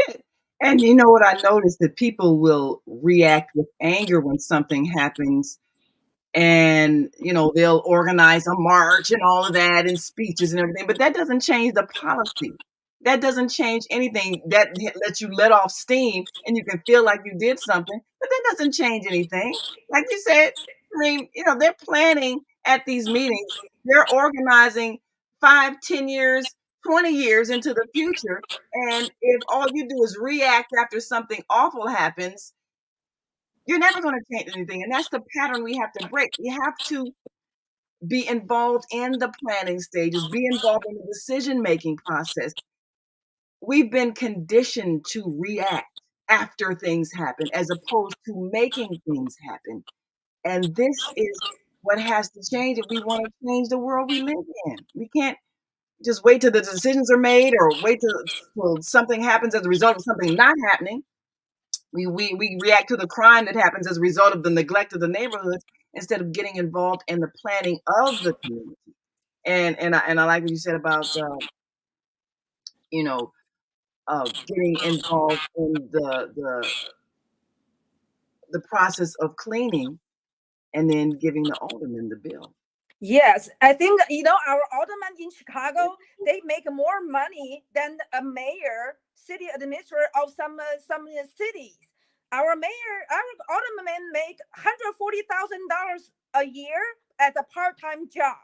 it. And you know what I noticed, that people will react with anger when something happens. And, you know, they'll organize a march and all of that and speeches and everything. But that doesn't change the policy. That doesn't change anything. That lets you let off steam and you can feel like you did something. But that doesn't change anything. Like you said, I mean, you know, they're planning at these meetings. They're organizing 5, 10 years, 20 years into the future. And if all you do is react after something awful happens, You're never going to change anything. And that's the pattern we have to break. You have to be involved in the planning stages, be involved in the decision-making process. We've been conditioned to react after things happen as opposed to making things happen. And this is what has to change if we want to change the world we live in. We can't just wait till the decisions are made or wait till something happens as a result of something not happening. We react to the crime that happens as a result of the neglect of the neighborhoods instead of getting involved in the planning of the community. And I like what you said about you know getting involved in the process of cleaning and then giving the alderman the bill. Yes, I think our aldermen in Chicago, they make more money than a mayor, city administrator of some cities. Our aldermen make $140,000 a year as a part-time job.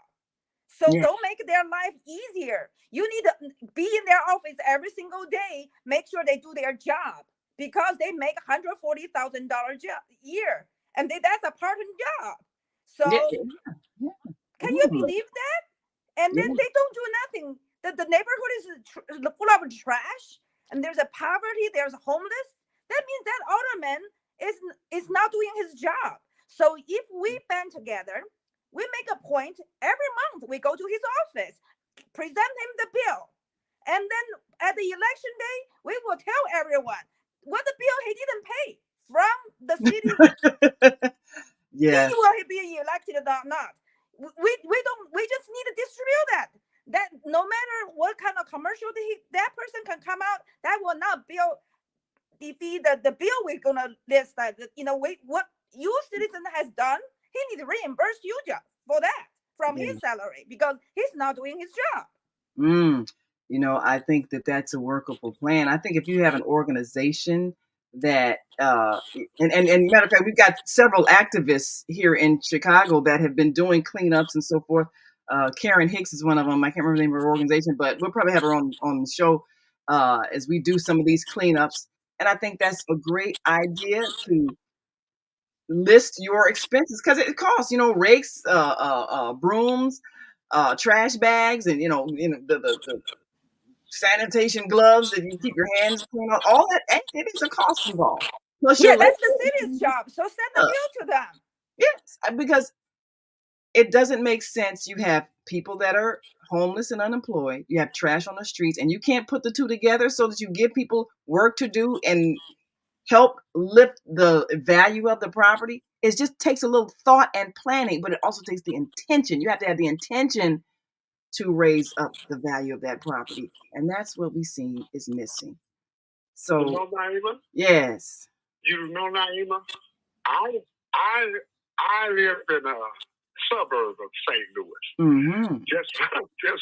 So Yeah. don't make their life easier. You need to be in their office every single day. Make sure they do their job because they make $140,000 a year, and that's a part-time job. So Yeah. can you believe that? And then they don't do nothing. The neighborhood is full of trash, and there's a poverty. There's homeless. That means that alderman is not doing his job. So if we band together, we make a point every month. We go to his office, present him the bill, and then at the election day, we will tell everyone what the bill he didn't pay from the city. Yeah. Will he be elected or not? We just need to distribute that no matter what kind of commercial that person can come out, that will not defeat the bill we're gonna list. That what your citizen has done, he needs to reimburse you just for that from his salary because he's not doing his job. I think that's a workable plan. I think if you have an organization that and matter of fact, we've got several activists here in Chicago that have been doing cleanups and so forth. Karen Hicks is one of them. I can't remember the name of her organization, but we'll probably have her on the show as we do some of these cleanups. And I think that's a great idea to list your expenses because it costs, rakes, brooms, trash bags, and the sanitation gloves that you keep your hands clean on. All that, and it is a cost involved. Plus that's the city's job. So send the bill to them. Yes, because it doesn't make sense. You have people that are homeless and unemployed. You have trash on the streets, and you can't put the two together so that you give people work to do and help lift the value of the property. It just takes a little thought and planning, but it also takes the intention. You have to have the intention to raise up the value of that property, and that's what we see is missing. So, Naima? Yes. Naima? I live in a suburb of St. Louis, Mm-hmm. just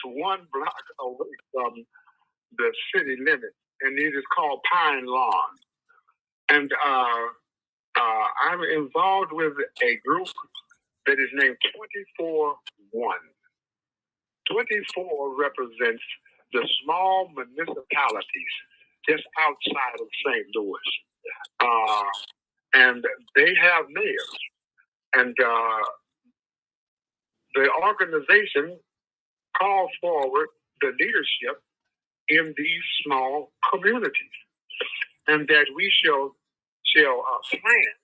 one block away from the city limit, and it is called Pine Lawn. And I'm involved with a group that is named 24-1. 24 represents the small municipalities just outside of St. Louis. And they have mayors. And the organization calls forward the leadership in these small communities. And that we shall plan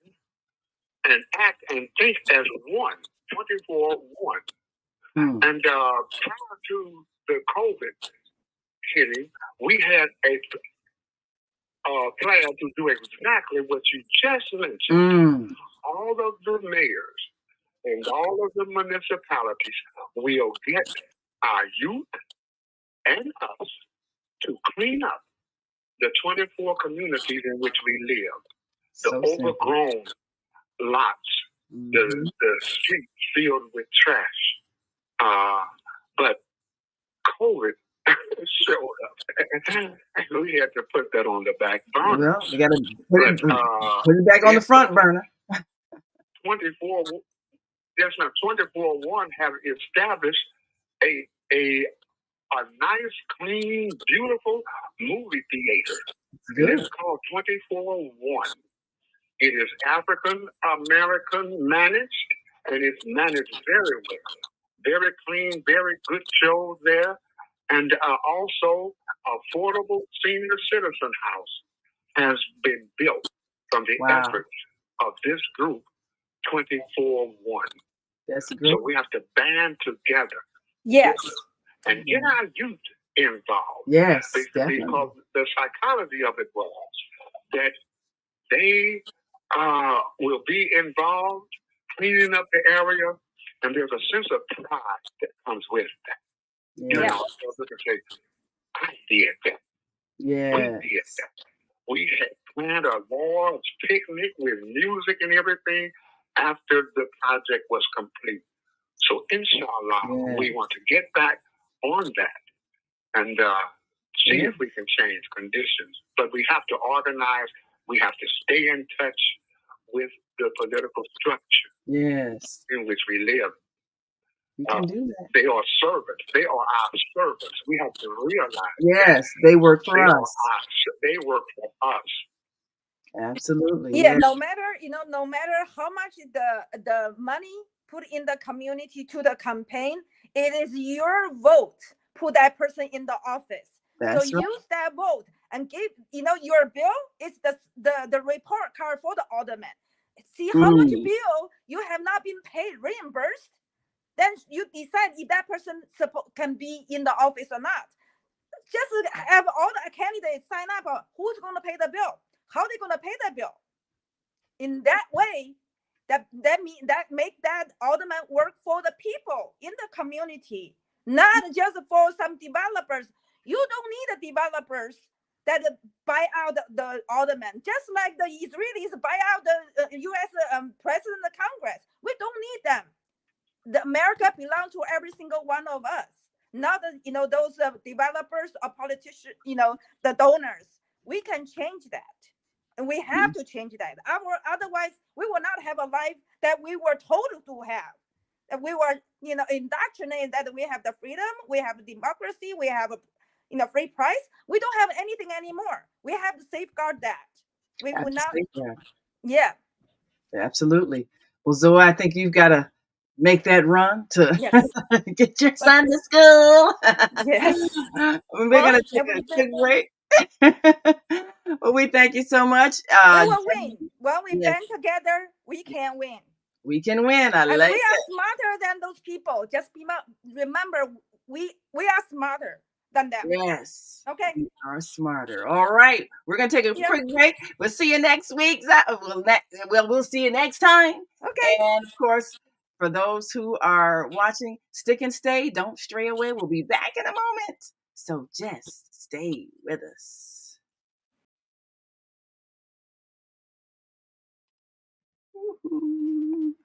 and act and think as one, 24-1. And prior to the COVID hitting, we had a plan to do exactly what you just mentioned. All of the mayors and all of the municipalities will get our youth and us to clean up the 24 communities in which we live. The overgrown lots, the streets filled with trash. But COVID showed up. We had to put that on the back burner. Well, you got to put it back on the front burner. 24-1 have established a nice, clean, beautiful movie theater. And it's called 24-1. It is African American managed, and it's managed very well. Very clean, very good shows there. And also, affordable senior citizen house has been built from the efforts of this group 24/1. That's great. So we have to band together. Yes. And get our youth involved. Yes, definitely. Because the psychology of it was that they will be involved cleaning up the area, and there's a sense of pride that comes with that. Yeah. You know, so they can say, I did that. Yeah. We did that. We had planned a large picnic with music and everything after the project was complete. So inshallah, we want to get back on that and see if we can change conditions. But we have to organize. We have to stay in touch with the political structure in which we live. You can do that. They are servants. They are our servants. We have to realize. Yes, they work for us. They work for us. Absolutely. Yeah, no matter no matter how much the money put in the community to the campaign, it is your vote put that person in the office. That's so use that vote and give your bill is the report card for the alderman. See how much bill you have not been paid, reimbursed. Then you decide if that person can be in the office or not. Just have all the candidates sign up. Who's going to pay the bill? How are they going to pay that bill? In that way, that make that alderman work for the people in the community, not just for some developers. You don't need the developers that buy out the alderman, just like the Israelis buy out the U.S. President of Congress. We don't need them. The America belongs to every single one of us, not those developers or politicians, the donors. We can change that, and we have to change that. Otherwise, we will not have a life that we were told to have. That we were, indoctrinated that we have the freedom, we have democracy, we have a free price. We don't have anything anymore. We have to safeguard that. We will not. Yeah. Absolutely. Well, Zoe, I think you've got to make that run to get your son to school. Yes. We're going to take a quick break. Well, we thank you so much. We will win. When we band together, we can win. We can win. We are smarter than those people. Just remember, we are smarter than them. Yes. Okay. We are smarter. All right. We're going to take a quick break. We'll see you next week. We'll see you next time. Okay. And of course, for those who are watching, stick and stay. Don't stray away. We'll be back in a moment. So just stay with us. Woo-hoo.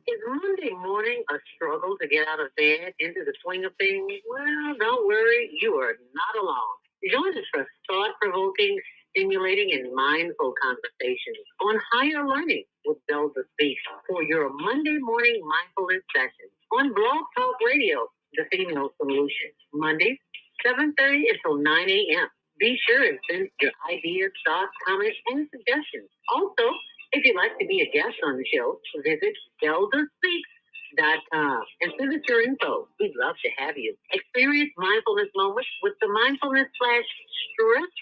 Is Monday morning a struggle to get out of bed into the swing of things? Well, don't worry, you are not alone. Join us for thought-provoking, stimulating, and mindful conversations on higher learning with Zelda Speaks for your Monday morning mindfulness session on Blog Talk Radio, The Female Solution, Mondays, 7:30 until 9 a.m. Be sure and send your ideas, thoughts, comments, and suggestions. Also, if you'd like to be a guest on the show, visit zeldaspeaks.com and send us your info. We'd love to have you. Experience mindfulness moments with the mindfulness/stress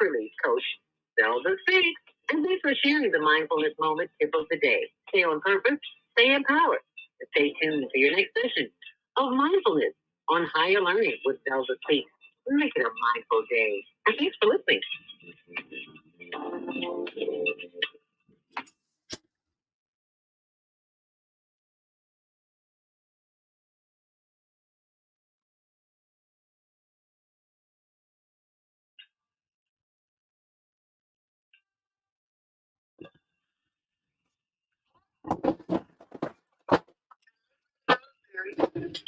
relief coach, Zelda Speaks. And thanks for sharing the mindfulness moment tip of the day. Stay on purpose, stay empowered. Stay tuned for your next session of mindfulness on higher learning with Zelda Speaks. Make it a mindful day. And thanks for listening.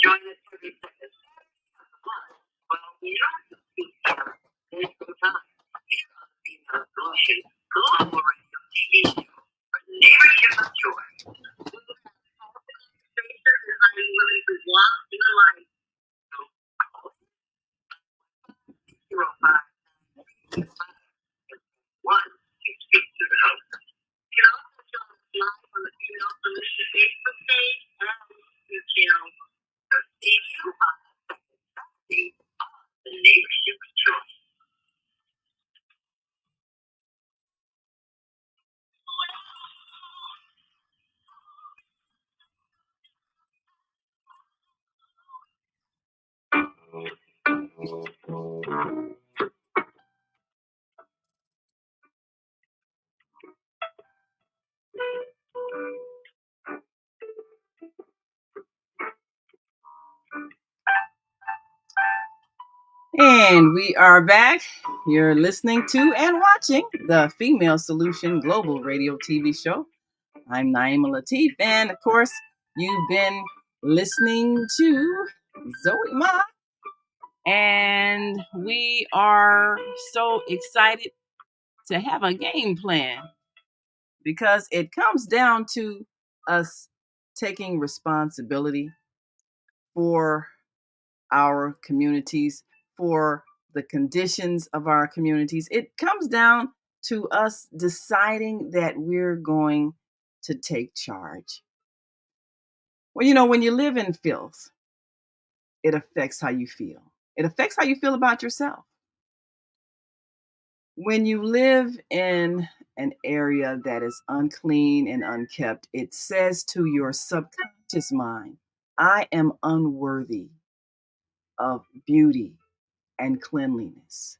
Join us every second. Well, we are the future. There's some time. Female Solution, global radio TV show for leadership of joy. Willing to And we are back. You're listening to and watching the Female Solution Global Radio TV show. I'm Naima Latif, and of course, you've been listening to Zoe Ma. And we are so excited to have a game plan because it comes down to us taking responsibility for our communities, for the conditions of our communities. It comes down to us deciding that we're going to take charge. Well, you know, when you live in filth, it affects how you feel. It affects how you feel about yourself. When you live in an area that is unclean and unkept, it says to your subconscious mind, I am unworthy of beauty and cleanliness.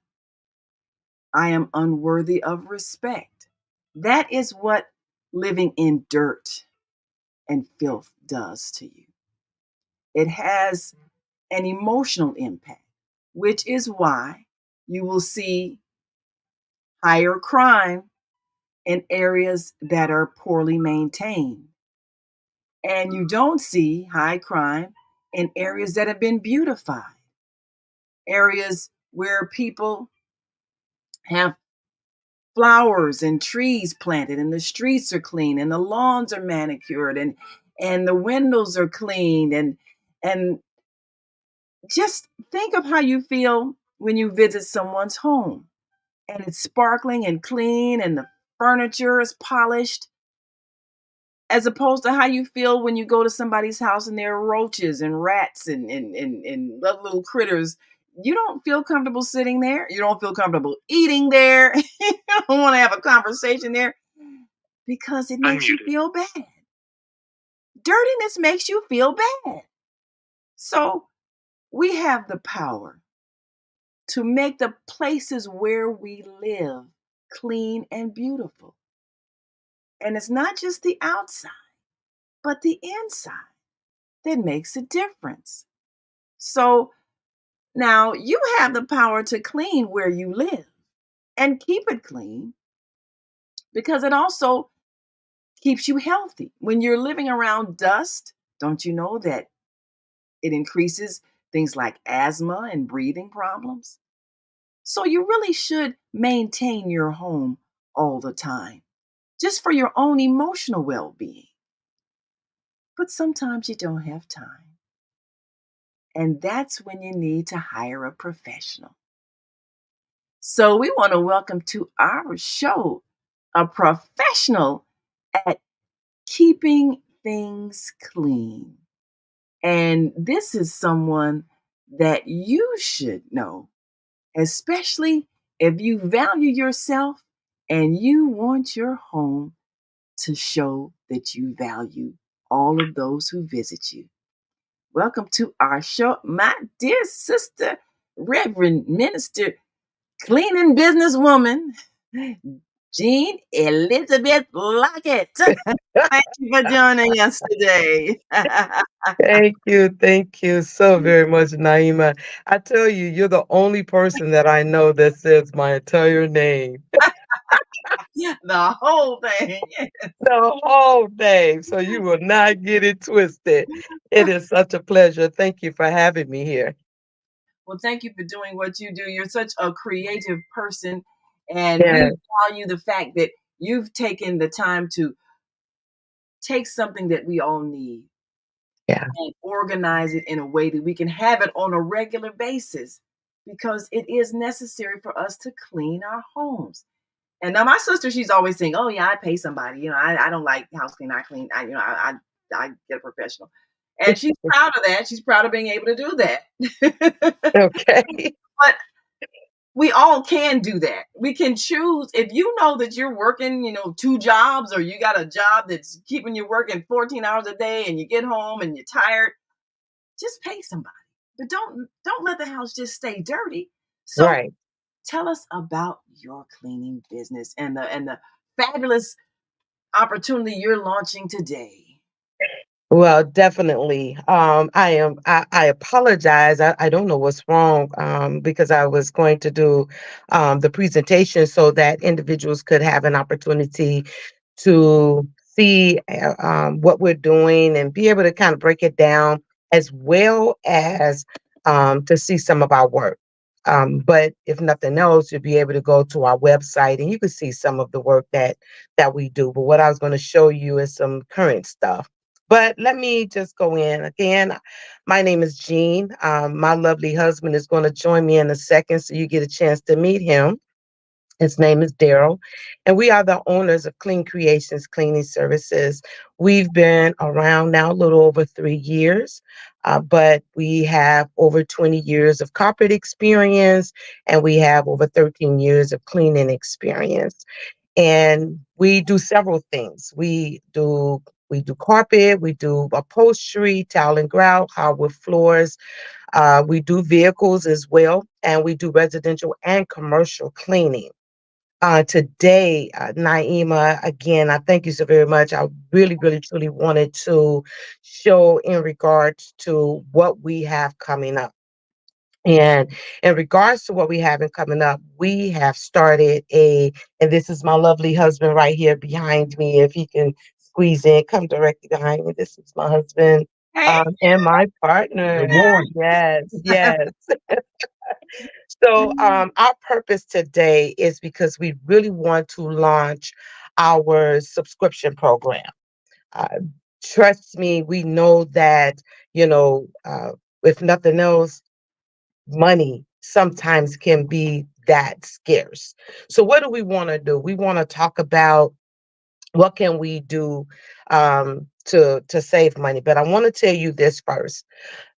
I am unworthy of respect. That is what living in dirt and filth does to you. It has an emotional impact, which is why you will see higher crime in areas that are poorly maintained. And you don't see high crime in areas that have been beautified, areas where people have flowers and trees planted and the streets are clean and the lawns are manicured and the windows are cleaned and just think of how you feel when you visit someone's home and it's sparkling and clean and the furniture is polished, as opposed to how you feel when you go to somebody's house and there are roaches and rats and little critters. You don't feel comfortable sitting there. You don't feel comfortable eating there. You don't want to have a conversation there because it makes you feel bad. Dirtiness makes you feel bad. So we have the power to make the places where we live clean and beautiful. And it's not just the outside, but the inside that makes a difference. So now you have the power to clean where you live and keep it clean because it also keeps you healthy. When you're living around dust, don't you know that it increases things like asthma and breathing problems? So you really should maintain your home all the time, just for your own emotional well-being. But sometimes you don't have time. And that's when you need to hire a professional. So we want to welcome to our show a professional at keeping things clean. And this is someone that you should know, especially if you value yourself and you want your home to show that you value all of those who visit you. Welcome to our show, my dear sister, Reverend Minister, cleaning businesswoman, Jean Elizabeth Lockett. Thank you for joining us today. Thank you so very much, Naima. I tell you, you're the only person that I know that says my entire name, The whole thing. the whole name, so you will not get it twisted. It is such a pleasure. Thank you for having me here. Well, thank you for doing what you do. You're such a creative person, and we Yes, value the fact that you've taken the time to take something that we all need yeah, and organize it in a way that we can have it on a regular basis because it is necessary for us to clean our homes. And now my sister, she's always saying, "Oh yeah, I pay somebody. I don't like house clean. I clean. I get a professional." And she's proud of that. She's proud of being able to do that. okay. But we all can do that. We can choose if you know that you're working, two jobs, or you got a job that's keeping you working 14 hours a day, and you get home and you're tired. Just pay somebody, but don't let the house just stay dirty. So Right. tell us about your cleaning business and the fabulous opportunity you're launching today. Well, definitely. I apologize. I don't know what's wrong, because I was going to do the presentation so that individuals could have an opportunity to see what we're doing and be able to kind of break it down, as well as to see some of our work. But if nothing else, you'll be able to go to our website and you can see some of the work that we do. But what I was going to show you is some current stuff. But let me just go in again. My name is Jean. My lovely husband is going to join me in a second, so you get a chance to meet him. His name is Daryl, and we are the owners of Clean Creations Cleaning Services. We've been around now a little over 3 years, but we have over 20 years of corporate experience, and we have over 13 years of cleaning experience. And we do several things. We do carpet, we do upholstery, tile and grout, hardwood floors. We do vehicles as well, and we do residential and commercial cleaning. Today, Naima, again, I thank you so very much. I really, really, truly wanted to show in regards to what we have coming up. And in regards to what we have coming up, we have started and this is my lovely husband right here behind me. If he can squeeze in, come directly behind me. This is my husband, Hey. and my partner. Good morning. Yes, yes. So, our purpose today is because we really want to launch our subscription program. Uh, Trust me, we know that, you know, if nothing else, money sometimes can be that scarce. So, what do we want to do? We want to talk about what can we do to save money. But I want to tell you this first.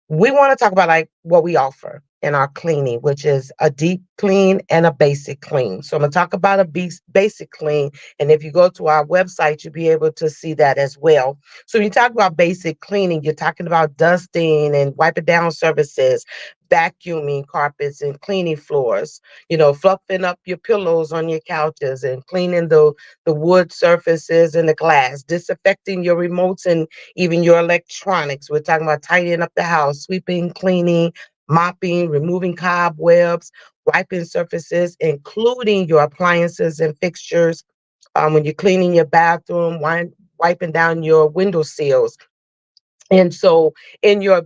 We want to talk about like what we offer in our cleaning, which is a deep clean and a basic clean. So I'm gonna talk about a basic clean, and if you go to our website, you'll be able to see that as well. So when you talk about basic cleaning, you're talking about dusting and wiping down surfaces, vacuuming carpets and cleaning floors. Fluffing up your pillows on your couches and cleaning the wood surfaces and the glass, disinfecting your remotes and even your electronics. We're talking about tidying up the house, sweeping, cleaning, mopping, removing cobwebs, wiping surfaces, including your appliances and fixtures. When you're cleaning your bathroom, wiping down your window sills. And so in our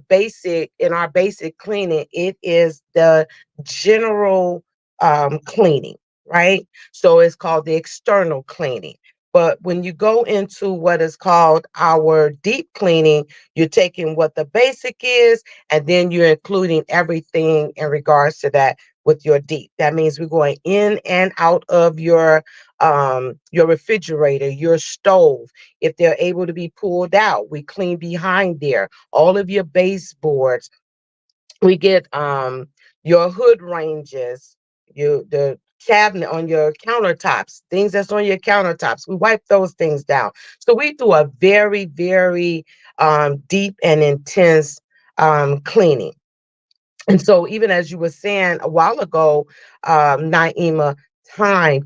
basic cleaning, it is the general cleaning, right? So it's called the external cleaning. But when you go into what is called our deep cleaning, you're taking what the basic is, and then you're including everything in regards to that with your deep. That means we're going in and out of your refrigerator, your stove. If they're able to be pulled out, we clean behind there. All of your baseboards, we get your hood ranges, the cabinet on your countertops, things that's on your countertops. We wipe those things down. So we do a very, very deep and intense cleaning. And so, even as you were saying a while ago, Naima,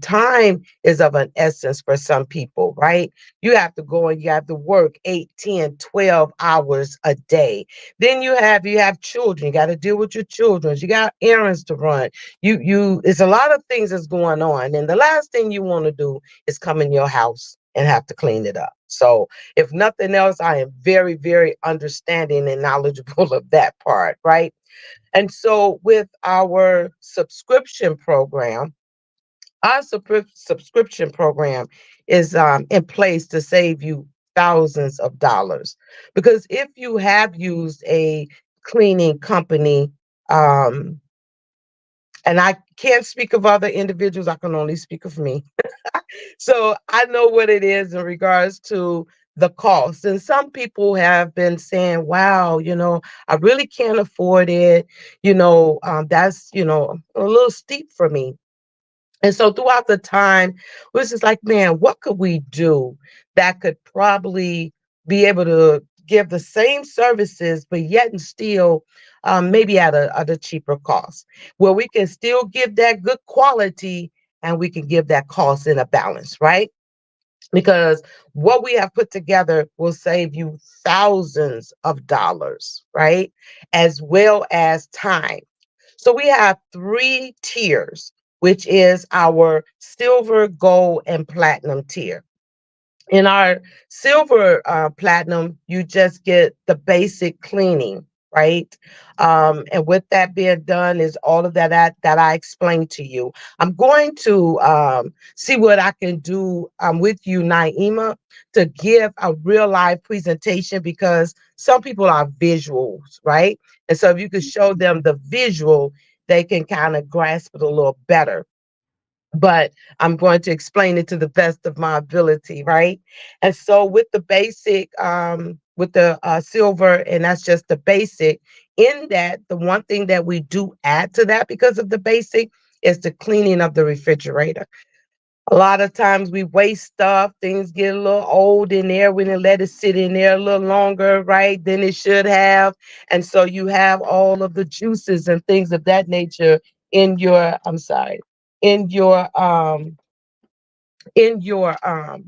time is of an essence for some people, right? You have to go and you have to work 8, 10, 12 hours a day. Then you have children. You got to deal with your children. You got errands to run. It's a lot of things that's going on. And the last thing you want to do is come in your house and have to clean it up. So, if nothing else, I am very, very understanding and knowledgeable of that part, right? And so, with our subscription program, our subscription program is in place to save you thousands of dollars. Because if you have used a cleaning company, um, and I can't speak of other individuals, I can only speak of me. So I know what it is in regards to the cost. And some people have been saying, wow, I really can't afford it. That's, a little steep for me. And so throughout the time, it was just like, man, what could we do that could probably be able to give the same services, but yet and still maybe at a cheaper cost, where we can still give that good quality and we can give that cost in a balance, right? because what we have put together will save you thousands of dollars, right? As well as time. So we have three tiers, which is our silver, gold, and platinum tier. In our silver platinum, you just get the basic cleaning, right? And with that being done, is all of that I explained to you. I'm going to see what I can do with you, Naima, to give a real live presentation because some people are visuals, right? And so if you could show them the visual, they can kind of grasp it a little better, but I'm going to explain it to the best of my ability, right? And so with the basic, with the silver, and that's just the basic, in that, the one thing that we do add to that because of the basic is the cleaning of the refrigerator. A lot of times we waste stuff, things get a little old in there. We didn't let it sit in there a little longer, right, than it should have. And so you have all of the juices and things of that nature in your, I'm sorry, in your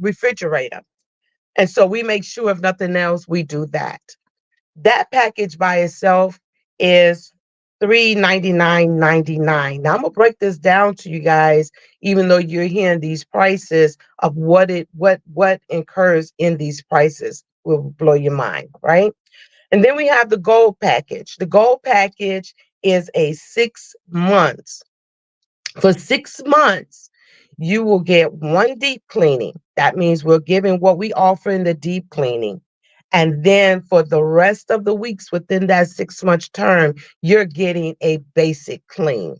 refrigerator. And so we make sure, if nothing else, we do that. That package by itself is $399.99. Now I'm gonna break this down to you guys, even though you're hearing these prices of what incurs in these prices will blow your mind, right? And then we have the gold package. The gold package is a 6 months. For 6 months, you will get one deep cleaning. That means we're giving what we offer in the deep cleaning. And then for the rest of the weeks within that 6 month term, you're getting a basic clean.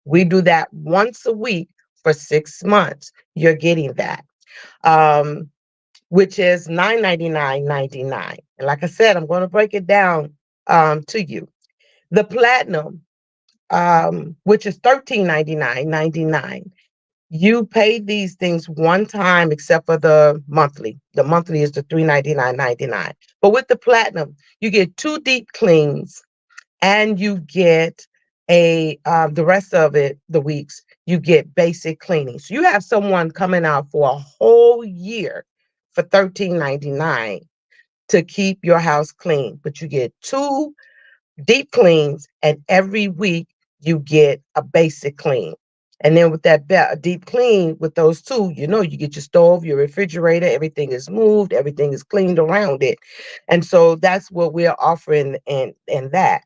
We do that once a week for 6 months. You're getting that, which is $999.99. And like I said, I'm going to break it down to you. The platinum, which is $1399.99. You pay these things one time, except for the monthly. The monthly is the $399.99. But with the platinum, you get two deep cleans, and you get the rest of it, the weeks, you get basic cleaning. So you have someone coming out for a whole year for $13.99 to keep your house clean. But you get two deep cleans, and every week you get a basic clean. And then with that deep clean, with those two, you get your stove, your refrigerator, everything is moved, everything is cleaned around it. And so that's what we're offering in that.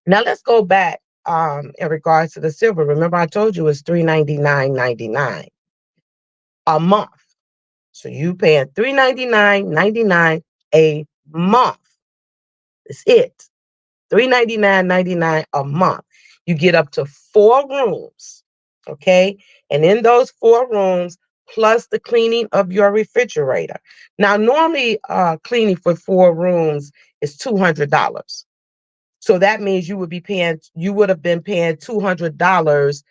Now let's go back in regards to the silver. Remember, I told you it's $399.99 a month. So you paying $399.99 a month. That's it. $399.99 a month. You get up to 4 rooms, okay? And in those 4 rooms, plus the cleaning of your refrigerator. Now, normally cleaning for 4 rooms is $200. So that means you would have been paying $200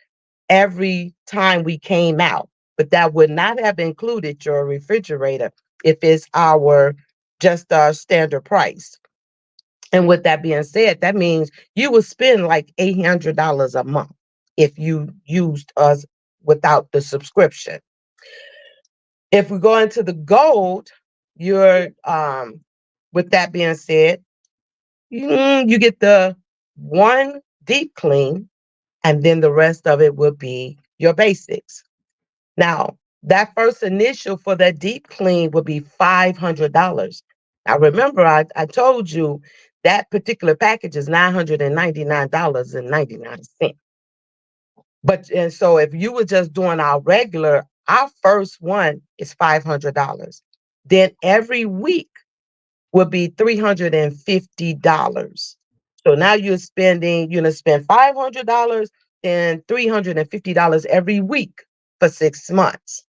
every time we came out. But that would not have included your refrigerator if it's just our standard price. And with that being said, that means you would spend like $800 a month if you used us without the subscription. If we go into the gold, you're with that being said, you get the one deep clean, and then the rest of it will be your basics. Now, that first initial for that deep clean would be $500. Now, remember, I told you that particular package is $999.99. And so if you were just doing our regular, our first one is $500. Then every week would be $350. So now you're gonna spend $500 and $350 every week for 6 months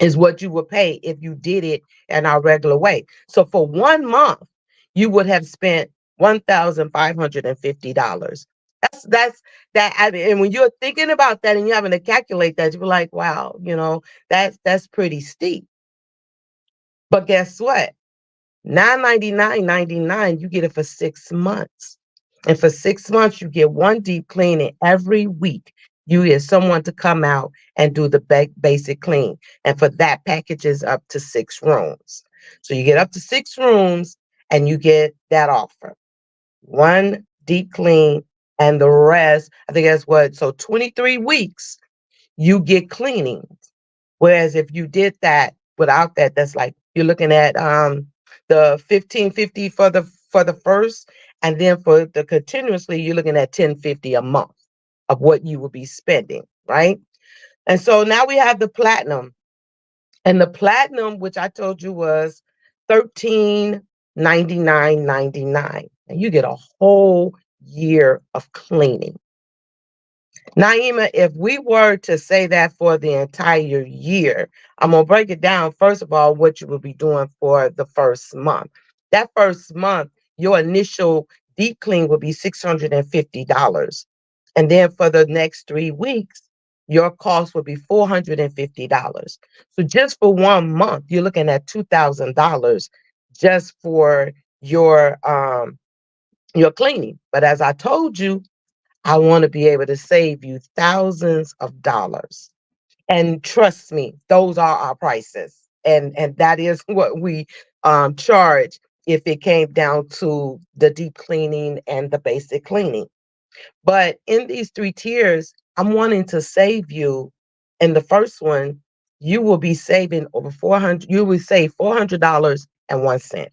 is what you would pay if you did it in our regular way. So for 1 month, you would have spent $1,550. That's that. And when you're thinking about that and you're having to calculate that, you're like, wow, that's pretty steep. But guess what? $999.99, you get it for 6 months. And for 6 months, you get one deep cleaning every week. you get someone to come out and do the basic clean. And for that, package is up to 6 rooms. So you get up to 6 rooms and you get that offer. One deep clean and the rest, I think that's what, so 23 weeks, you get cleaning. Whereas if you did that without that, that's like you're looking at the 1550 for the first, and then for the continuously, you're looking at 1050 a month of what you will be spending, right? And so now we have the platinum. And the platinum, which I told you was 1399.99. And you get a whole year of cleaning. Naima, if we were to say that for the entire year, I'm going to break it down. First of all, what you will be doing for the first month. That first month, your initial deep clean will be $650. And then for the next 3 weeks, your cost will be $450. So just for 1 month, you're looking at $2,000 just for your cleaning. But as I told you, I want to be able to save you thousands of dollars. And trust me, those are our prices. And that is what we charge if it came down to the deep cleaning and the basic cleaning. But in these 3 tiers, I'm wanting to save you. In the first one, you will be saving over 400, you will save $400.01.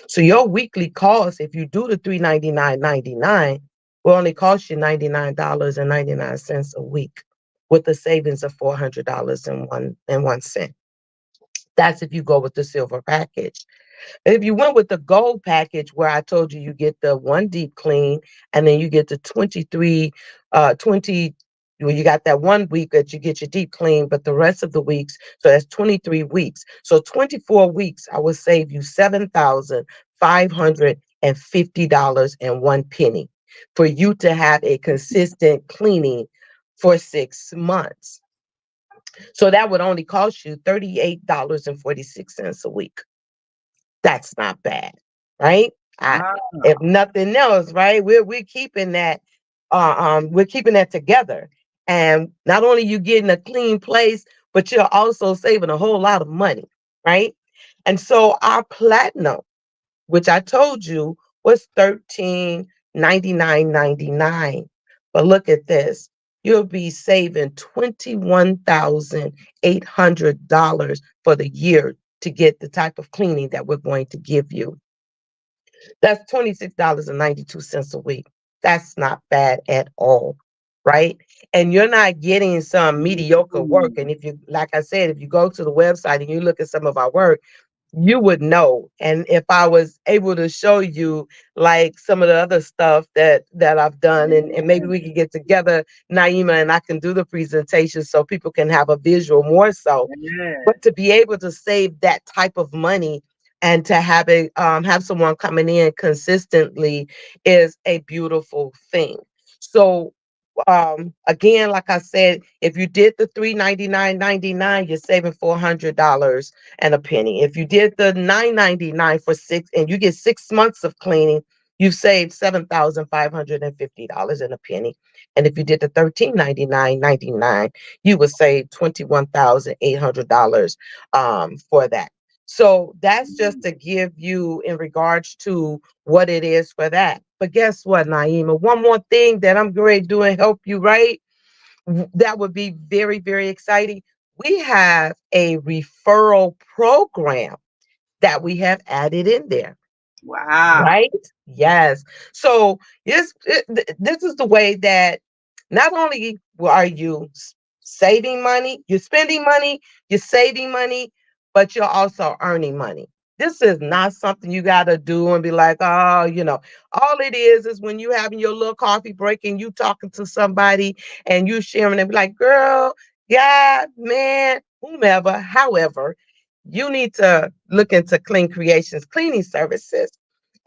So your weekly cost, if you do the 399.99, will only cost you $99.99 a week with a savings of $400.01. That's if you go with the silver package. If you went with the gold package, where I told you you get the one deep clean and then you get the 20, well, you got that 1 week that you get your deep clean, but the rest of the weeks, so that's 23 weeks. So 24 weeks, I will save you $7,550.01 for you to have a consistent cleaning for 6 months. So that would only cost you $38.46 a week. That's not bad, right? If nothing else, right? We're keeping that we're keeping that together. And not only you getting a clean place, but you're also saving a whole lot of money, right? And so our platinum, which I told you was 1399.99. But look at this. You'll be saving $21,800 for the year to get the type of cleaning that we're going to give you. That's $26.92 a week. That's not bad at all, right? And you're not getting some mediocre work. And if you, like I said, if you go to the website and you look at some of our work, you would know. And if I was able to show you like some of the other stuff that I've done, and maybe we could get together, Naima, and I can do the presentation so people can have a visual more so. But to be able to save that type of money and to have a have someone coming in consistently is a beautiful thing. So again, like I said, if you did the 399.99, you're saving $400 and a penny. If you did the 999 for 6 and you get 6 months of cleaning, you've saved $7,550 and a penny. And if you did the 1399.99, you would save $21,800 for that. So that's just to give you in regards to what it is for that. But guess what, Naima? One more thing that I'm going to do and help you, right? That would be very, very exciting. We have a referral program that we have added in there. Wow. Right? Yes. So this is the way that not only are you saving money, you're spending money, you're saving money, but you're also earning money. This is not something you got to do and be like, oh, all it is when you having your little coffee break and you talking to somebody and you sharing and be like, girl, yeah, man, whomever, however, you need to look into Clean Creations cleaning services.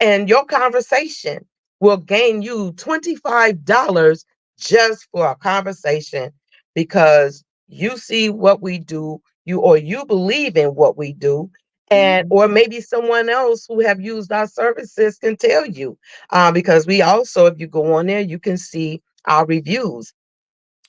And your conversation will gain you $25 just for a conversation because you see what we do, you believe in what we do, and or maybe someone else who have used our services can tell you. Because we also, if you go on there, you can see our reviews.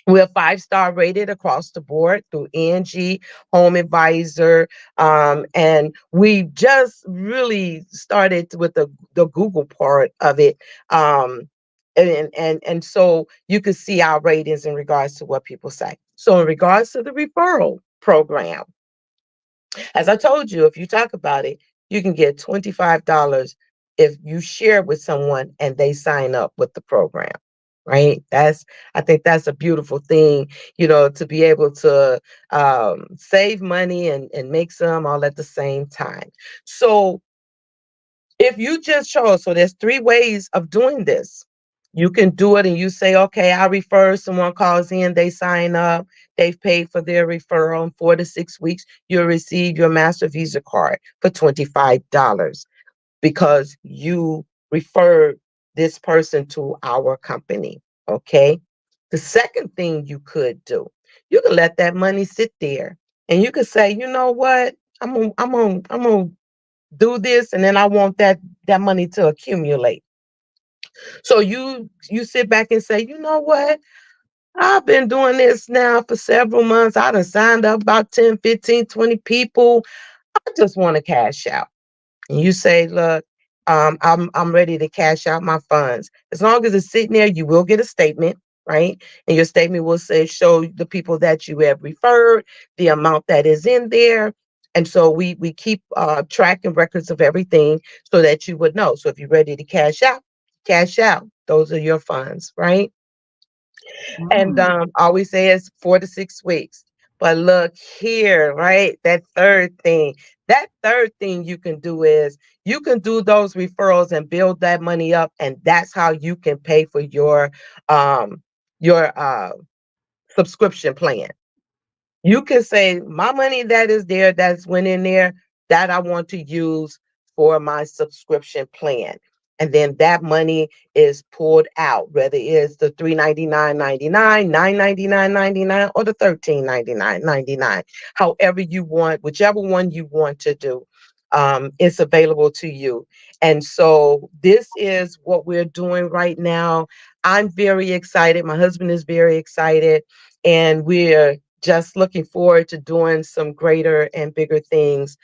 We're 5-star rated across the board through Angie, Home Advisor. And we just really started with the Google part of it. And so you can see our ratings in regards to what people say. So in regards to the referral program, as I told you, if you talk about it, you can get $25 if you share with someone and they sign up with the program. Right. I think that's a beautiful thing, to be able to save money and make some all at the same time. So if you just chose, so there's 3 ways of doing this. You can do it and you say, okay, I refer, someone calls in, they sign up, they've paid for their referral. In 4 to 6 weeks, you'll receive your Master Visa card for $25 because you referred this person to our company. Okay. The second thing you could do, you can let that money sit there and you could say, you know what? I'm gonna do this, and then I want that money to accumulate. So you sit back and say, you know what? I've been doing this now for several months. I done signed up about 10, 15, 20 people. I just want to cash out. And you say, look, I'm ready to cash out my funds. As long as it's sitting there, you will get a statement, right? And your statement will say, show the people that you have referred, the amount that is in there. And so we keep track and records of everything so that you would know. So if you're ready to cash out, cash out. Those are your funds, right? And I always say it's 4 to 6 weeks. But look here, right? That third thing you can do is you can do those referrals and build that money up, and that's how you can pay for your subscription plan. You can say, my money that is there, that's went in there, that I want to use for my subscription plan. And then that money is pulled out, whether it's the $399.99, $999.99, or the $1399.99. However you want, whichever one you want to do, it's available to you. And so this is what we're doing right now. I'm very excited. My husband is very excited. And we're just looking forward to doing some greater and bigger things.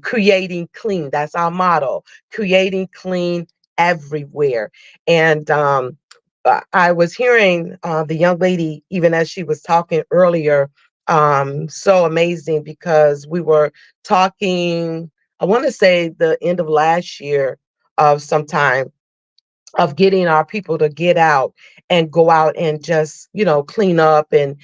Creating clean. That's our motto. Creating clean everywhere. And I was hearing the young lady, even as she was talking earlier, so amazing because we were talking, I want to say the end of last year of sometime, of getting our people to get out and go out and just clean up and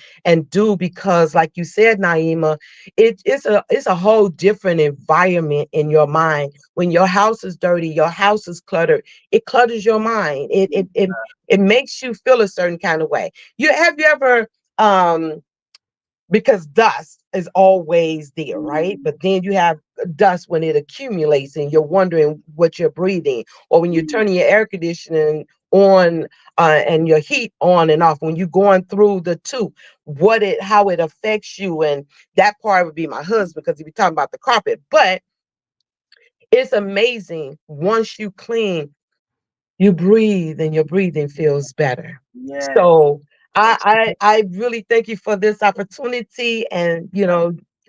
do, because like you said, Naima, it's a whole different environment in your mind when your house is dirty, your house is cluttered. It clutters your mind. It makes you feel a certain kind of way. You ever because dust is always there, right? But then you have dust when it accumulates and you're wondering what you're breathing, or when you're turning your air conditioning on and your heat on and off, when you're going through the two, how it affects you. And that part would be my husband because he'd be talking about the carpet. But it's amazing once you clean, you breathe and your breathing feels better. Yes. So I really thank you for this opportunity. And,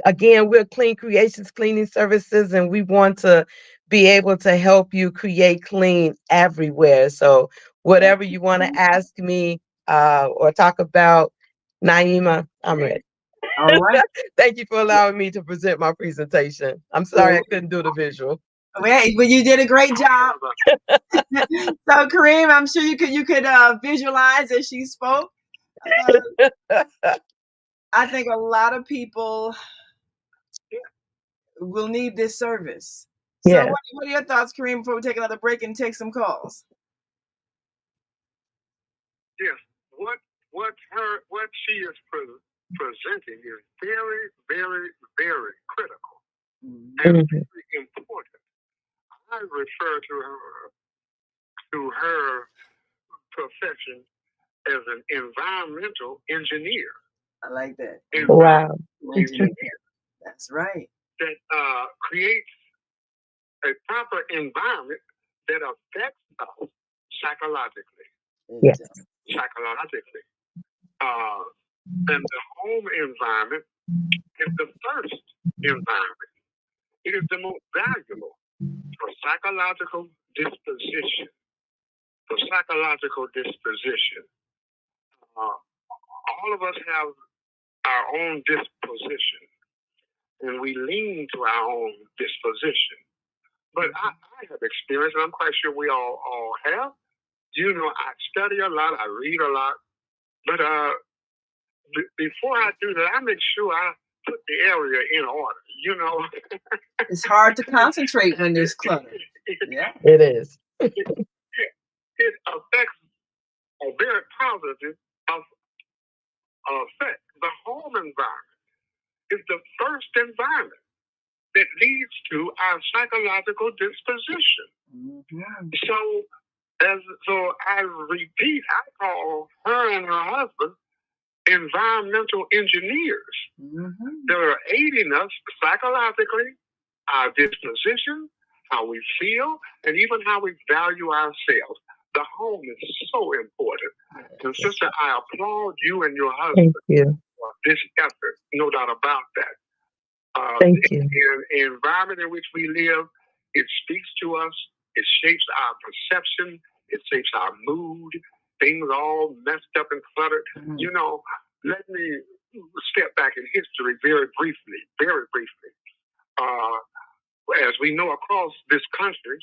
again, we're Clean Creations Cleaning Services, and we want to be able to help you create clean everywhere. So whatever you want to ask me or talk about, Naima, I'm ready. All right. Thank you for allowing me to present my presentation. I'm sorry I couldn't do the visual. Well, you did a great job. So Kareem, I'm sure you could visualize as she spoke. I think a lot of people will need this service. So Yeah. what are your thoughts, Kareem, before we take another break and take some calls? Yes. What she is presenting is very, very, very critical and very important. I refer to her profession as an environmental engineer. I like that. Wow. Engineer. That's right. That creates a proper environment that affects us psychologically. Yes. Psychologically. And the home environment is the first environment. It is the most valuable for psychological disposition. For psychological disposition. All of us have our own disposition, and we lean to our own disposition. But I have experience, and I'm quite sure we all have. You know, I study a lot, I read a lot, but before I do that, I make sure I put the area in order. You know, It's hard to concentrate when there's clutter. Yeah, It is. it affects a very positive effect. The home environment is the first environment that leads to our psychological disposition. Mm-hmm. So I repeat, I call her and her husband environmental engineers. Mm-hmm. They're aiding us psychologically, our disposition, how we feel, and even how we value ourselves. The home is so important. And sister, I applaud you and your husband Thank you. for this effort, no doubt about that. Thank you. The environment in which we live, it speaks to us, it shapes our perception, it shapes our mood. Things all messed up and cluttered. Mm-hmm. You know, let me step back in history very briefly. As we know, across this country,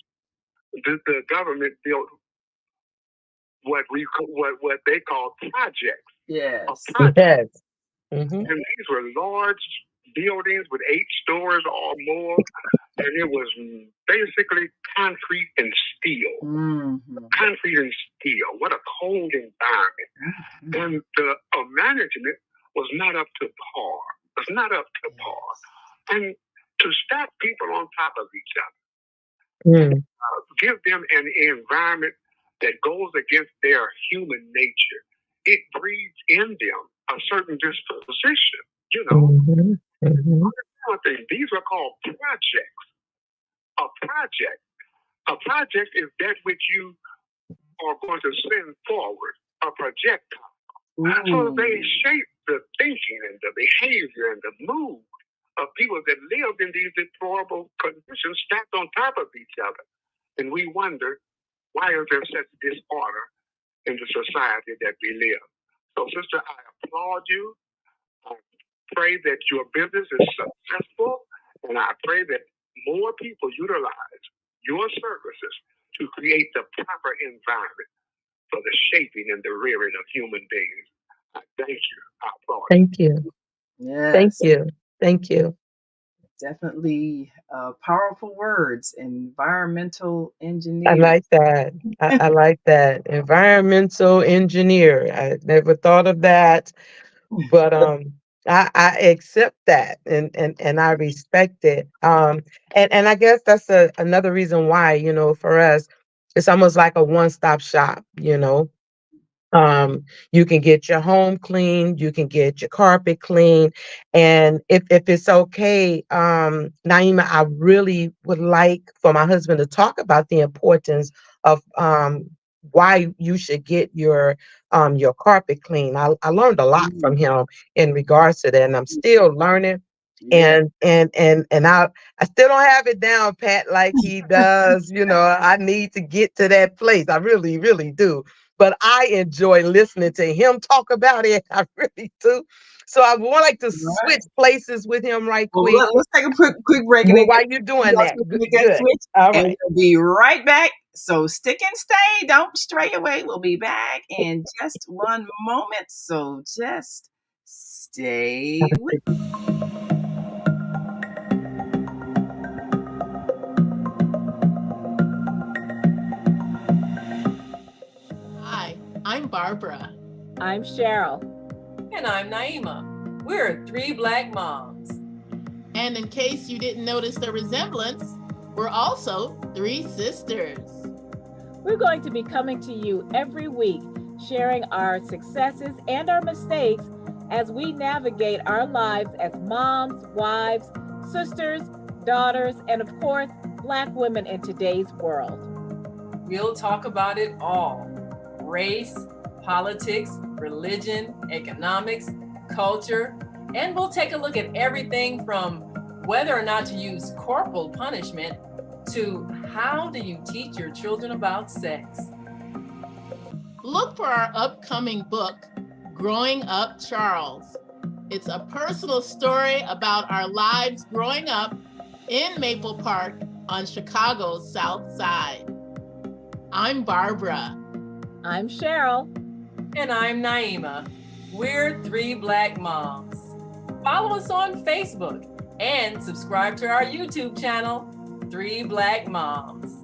the government built what they call projects. Yes. Yes. Mm-hmm. And these were large buildings with 8 stories or more, and it was basically concrete and steel. Mm-hmm. Concrete and steel. What a cold environment. Mm-hmm. And the management was not up to par. And to stack people on top of each other, give them an environment that goes against their human nature. It breeds in them a certain disposition, you know. Mm-hmm. Mm-hmm. These are called projects. A project is that which you are going to send forward, a projectile. So they shape the thinking and the behavior and the mood of people that lived in these deplorable conditions stacked on top of each other. And we wonder, why is there such disorder in the society that we live? So, sister, I applaud you. I pray that your business is successful, and I pray that more people utilize your services to create the proper environment for the shaping and the rearing of human beings. I thank you. I applaud you. Thank you. Yes. Thank you. Thank you. Definitely powerful words. Environmental engineer. I like that. I like that. Environmental engineer. I never thought of that, but I accept that and I respect it. And I guess that's another reason why, you know, for us, it's almost like a one-stop shop, you know. You can get your home clean, you can get your carpet clean. And if it's okay, Naima, I really would like for my husband to talk about the importance of why you should get your carpet clean. I learned a lot from him in regards to that, and I'm still learning. Yeah. And I still don't have it down pat like he does. You know, I need to get to that place. I really, really do. But I enjoy listening to him talk about it. I really do. So I would like to switch places with him right quick. Well, let's take a quick break. Well, while you're doing that, good. Switch, All and right. we'll be right back. So stick and stay. Don't stray away. We'll be back in just one moment. So just stay with us. Hi, I'm Barbara. I'm Cheryl. And I'm Naima. We're 3 Black moms. And in case you didn't notice the resemblance, we're also 3 sisters. We're going to be coming to you every week, sharing our successes and our mistakes as we navigate our lives as moms, wives, sisters, daughters, and of course, Black women in today's world. We'll talk about it all: race, politics, religion, economics, culture, and we'll take a look at everything from whether or not to use corporal punishment to how do you teach your children about sex. Look for our upcoming book, Growing Up Charles. It's a personal story about our lives growing up in Maple Park on Chicago's South Side. I'm Barbara. I'm Cheryl. And I'm Naima. We're three Black moms. Follow us on Facebook and subscribe to our YouTube channel, Three Black Moms.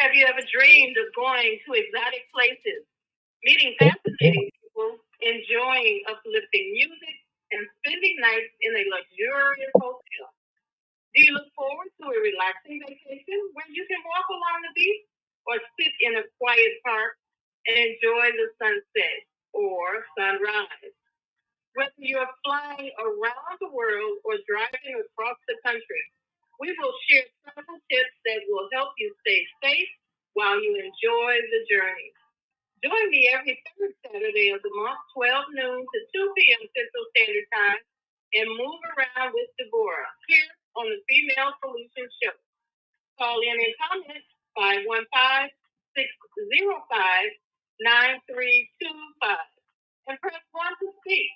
Have you ever dreamed of going to exotic places, meeting fascinating people, enjoying uplifting music, and spending nights in a luxurious hotel? Do you look forward to a relaxing vacation where you can walk along the beach or sit in a quiet park and enjoy the sunset or sunrise? Whether you're flying around the world or driving across the country, we will share several tips that will help you stay safe while you enjoy the journey. Join me every third Saturday of the month, 12 noon to 2 p.m. Central Standard Time, and move around with Deborah here on the Female Solution Show. Call in and comment 515-605-9325 and press 1 to speak.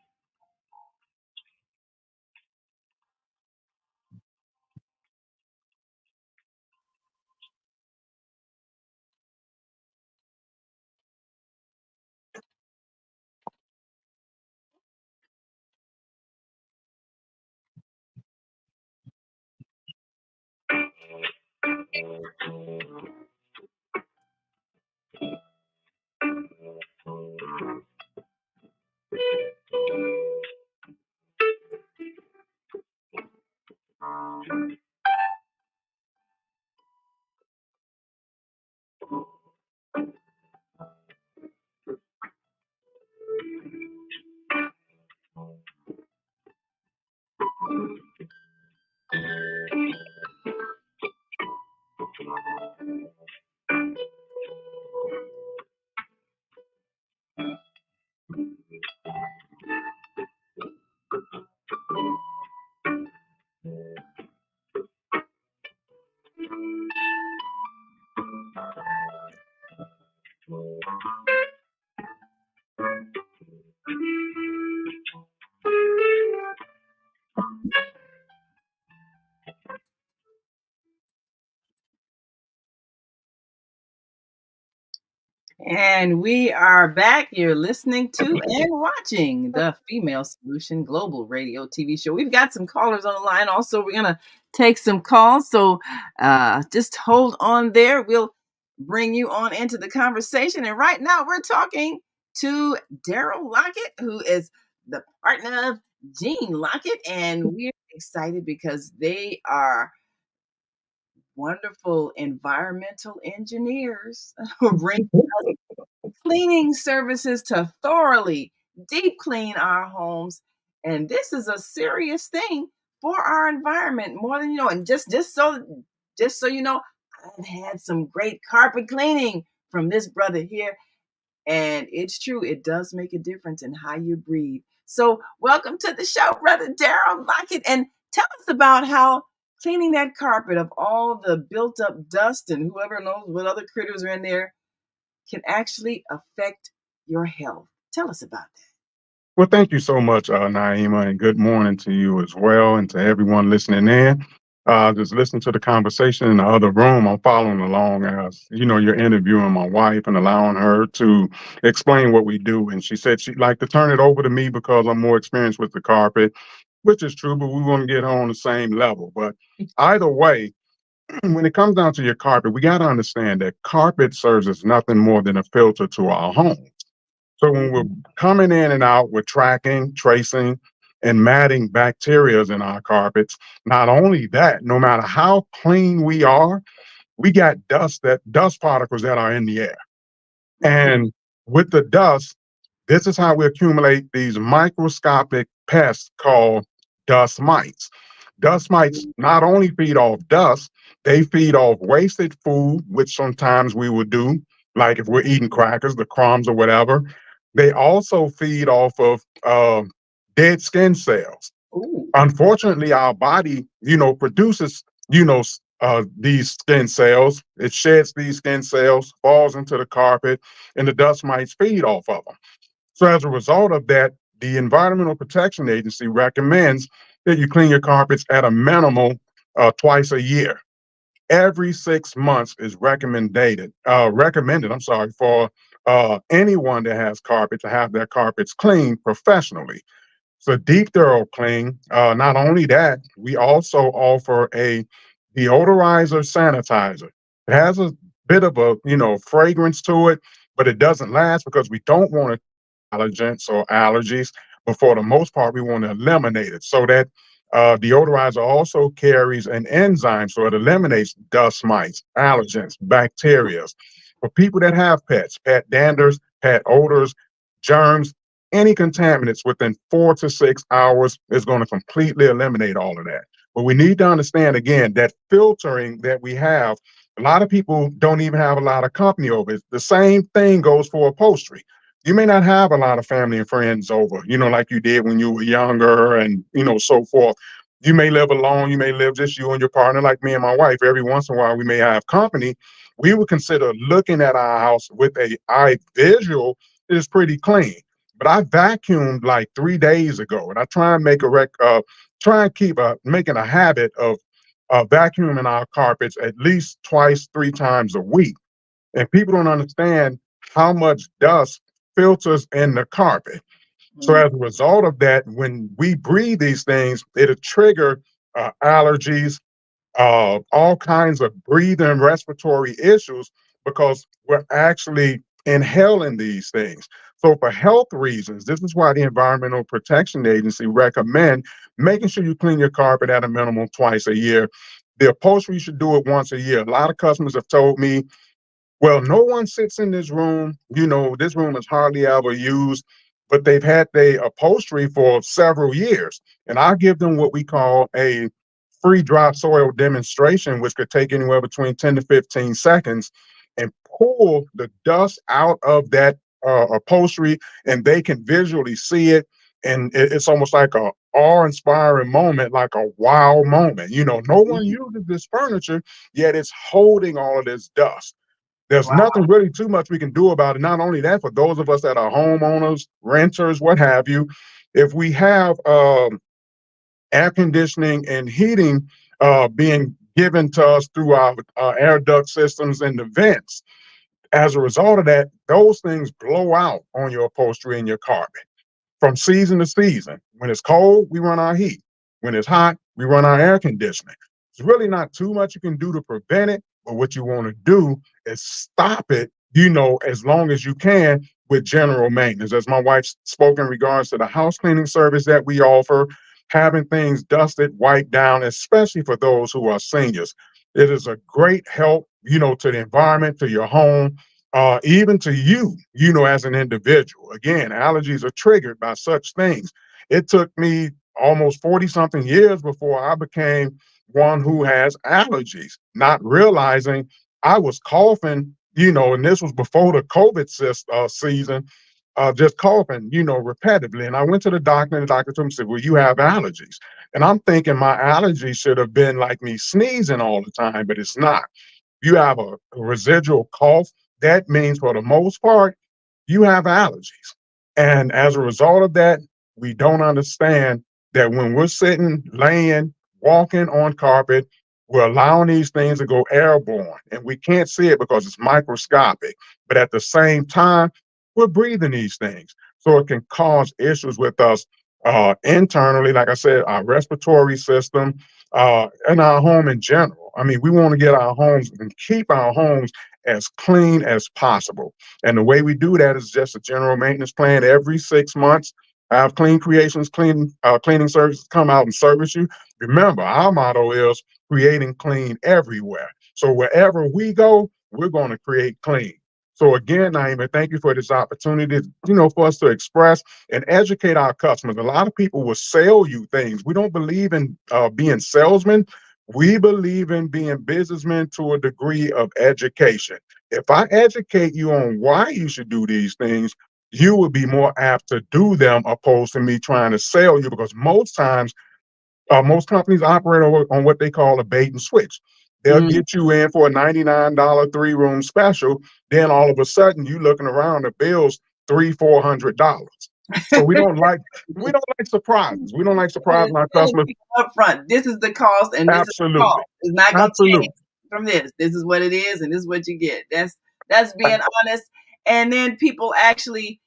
And we are back. You're listening to and watching the Female Solution Global Radio TV show. We've got some callers on the line. Also, we're going to take some calls. So just hold on there. We'll bring you on into the conversation. And right now, we're talking to Daryl Lockett, who is the partner of Jean Lockett. And we're excited because they are wonderful environmental engineers who bring cleaning services to thoroughly deep clean our homes. And this is a serious thing for our environment, more than you know. And just so you know, I've had some great carpet cleaning from this brother here. And it's true, it does make a difference in how you breathe. So welcome to the show, Brother Daryl Lockett. And tell us about how cleaning that carpet of all the built up dust and whoever knows what other critters are in there can actually affect your health. Tell us about that. Well, thank you so much, Naima, and good morning to you as well, and to everyone listening in. Just listen to the conversation in the other room. I'm following along as, you're interviewing my wife and allowing her to explain what we do. And she said she'd like to turn it over to me because I'm more experienced with the carpet, which is true, but we want to get her on the same level. But either way, when it comes down to your carpet, we got to understand that carpet serves as nothing more than a filter to our home. So when we're coming in and out, we're tracking, tracing, and matting bacteria in our carpets. Not only that, no matter how clean we are, we got dust particles that are in the air. And with the dust, this is how we accumulate these microscopic pests called dust mites. Dust mites not only feed off dust, they feed off wasted food, which sometimes we would do, like if we're eating crackers, the crumbs or whatever. They also feed off of dead skin cells. Unfortunately, our body, produces, these skin cells. It sheds these skin cells, falls into the carpet, and the dust mites feed off of them. So as a result of that, the Environmental Protection Agency recommends that you clean your carpets at a minimal twice a year. Every 6 months is recommended, for anyone that has carpet to have their carpets cleaned professionally. So deep thorough clean. Not only that, we also offer a deodorizer sanitizer. It has a bit of a fragrance to it, but it doesn't last because we don't want allergens or allergies, but for the most part, we want to eliminate it. So that deodorizer also carries an enzyme, so it eliminates dust mites, allergens, bacteria. For people that have pets, pet danders, pet odors, germs, any contaminants within 4 to 6 hours is going to completely eliminate all of that. But we need to understand again that filtering that we have, a lot of people don't even have a lot of company over it. The same thing goes for upholstery. You may not have a lot of family and friends over, like you did when you were younger and, so forth. You may live alone. You may live just you and your partner, like me and my wife. Every once in a while, we may have company. We would consider looking at our house with a eye visual is pretty clean. But I vacuumed like 3 days ago, and I try and making a habit of vacuuming our carpets at least twice, 3 times a week. And people don't understand how much dust filters in the carpet. So as a result of that, when we breathe these things, it'll trigger allergies, all kinds of breathing and respiratory issues because we're actually inhaling these things. So for health reasons, this is why the Environmental Protection Agency recommend making sure you clean your carpet at a minimum twice a year. The upholstery, you should do it once a year. A lot of customers have told me, well, no one sits in this room. This room is hardly ever used, but they've had the upholstery for several years. And I give them what we call a free dry soil demonstration, which could take anywhere between 10 to 15 seconds and pull the dust out of that upholstery, and they can visually see it. And it's almost like a awe-inspiring moment, like a wow moment. No one uses this furniture, yet it's holding all of this dust. There's nothing really too much we can do about it. Not only that, for those of us that are homeowners, renters, what have you, if we have air conditioning and heating being given to us through our air duct systems and the vents, as a result of that, those things blow out on your upholstery and your carpet from season to season. When it's cold, we run our heat. When it's hot, we run our air conditioning. It's really not too much you can do to prevent it, but what you want to do is stop it, as long as you can with general maintenance. As my wife spoke in regards to the house cleaning service that we offer, having things dusted, wiped down, especially for those who are seniors. It is a great help, to the environment, to your home, even to you, as an individual. Again, allergies are triggered by such things. It took me almost 40 something years before I became one who has allergies, not realizing I was coughing, and this was before the COVID season, just coughing, repetitively. And I went to the doctor, and the doctor told me, said, well, you have allergies. And I'm thinking my allergies should have been like me sneezing all the time, but it's not. You have a residual cough. That means for the most part, you have allergies. And as a result of that, we don't understand that when we're sitting, laying, walking on carpet, we're allowing these things to go airborne, and we can't see it because it's microscopic. But at the same time, we're breathing these things. So it can cause issues with us internally, like I said, our respiratory system, and our home in general. I mean, we want to get our homes and keep our homes as clean as possible. And the way we do that is just a general maintenance plan every 6 months. Have Clean Creations cleaning services come out and service you. Remember, our motto is creating clean everywhere. So wherever we go, we're going to create clean. So again, Naima, thank you for this opportunity, for us to express and educate our customers. A lot of people will sell you things. We don't believe in being salesmen. We believe in being businessmen to a degree of education. If I educate you on why you should do these things, you would be more apt to do them opposed to me trying to sell you, because most times, most companies operate on what they call a bait and switch. They'll get you in for a $99 3-room special. Then all of a sudden you looking around, the bill's $300-400. So we don't like surprises. We don't like surprising our customers. Up front, this is the cost, and this is the cost. It's not going to change from this. This is what it is, and this is what you get. That's being honest. And then people actually,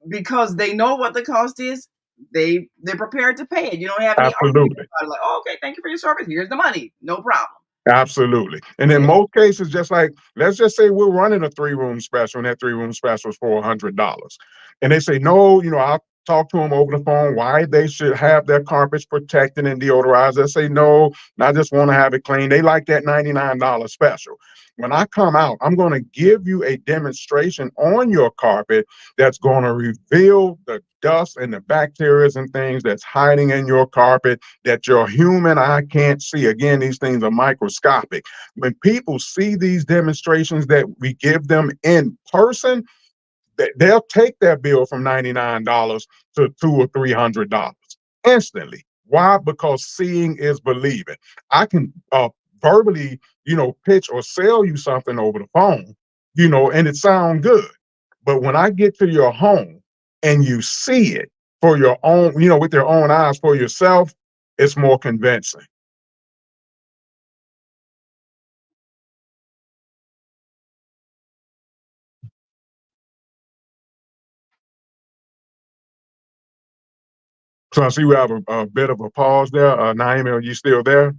because they know what the cost is, they're prepared to pay it. You don't have any argument about it. Like, oh, okay, thank you for your service. Here's the money. No problem. Absolutely. And in most cases, just like, let's just say we're running a 3-room special, and that 3-room special is for $100. And they say, no, I'll talk to them over the phone why they should have their carpets protected and deodorized. They say, no, I just want to have it clean. They like that $99 special. When I come out, I'm going to give you a demonstration on your carpet that's going to reveal the dust and the bacteria and things that's hiding in your carpet that your human eye can't see. Again, these things are microscopic. When people see these demonstrations that we give them in person, they'll take their bill from $99 to $200 or $300 instantly. Why? Because seeing is believing. I can verbally, pitch or sell you something over the phone, and it sounds good. But when I get to your home and you see it for your own, with your own eyes for yourself, it's more convincing. So I see we have a bit of a pause there. Naima, are you still there?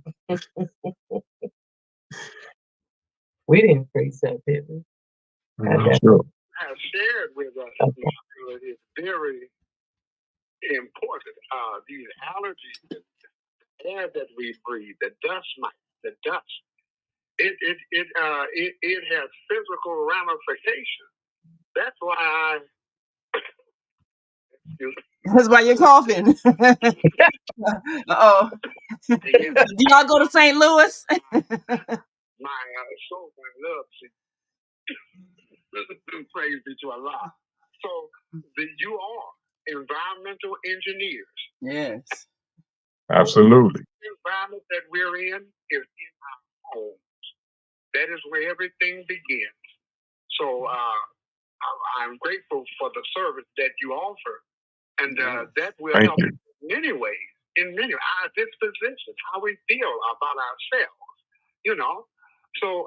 We didn't freeze up, did we? Sure. Has shared with us is very important. These allergies, the air that we breathe, the dust mites, the dust, it has physical ramifications. That's why That's why you're coughing. Uh-oh. Do y'all go to St. Louis? My soul loves it. Praise be to Allah. So you are environmental engineers. Yes. Absolutely. The environment that we're in is in our homes. That is where everything begins. So I'm grateful for the service that you offer, and that will help in many ways, in many our disposition, how we feel about ourselves. So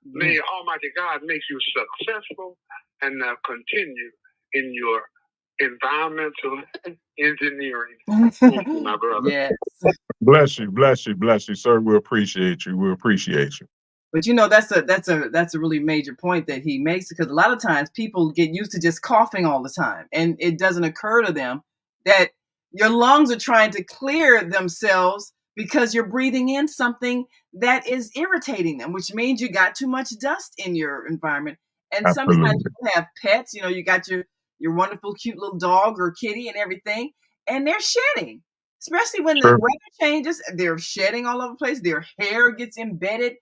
may Almighty God make you successful and continue in your environmental engineering. Thank you, my brother. Yes. Bless you, sir. We appreciate you. But that's a really major point that he makes, because a lot of times people get used to just coughing all the time, and it doesn't occur to them that your lungs are trying to clear themselves because you're breathing in something that is irritating them, which means you got too much dust in your environment. And sometimes you have pets, you got your wonderful, cute little dog or kitty and everything, and they're shedding, especially when the weather changes. They're shedding all over the place. Their hair gets embedded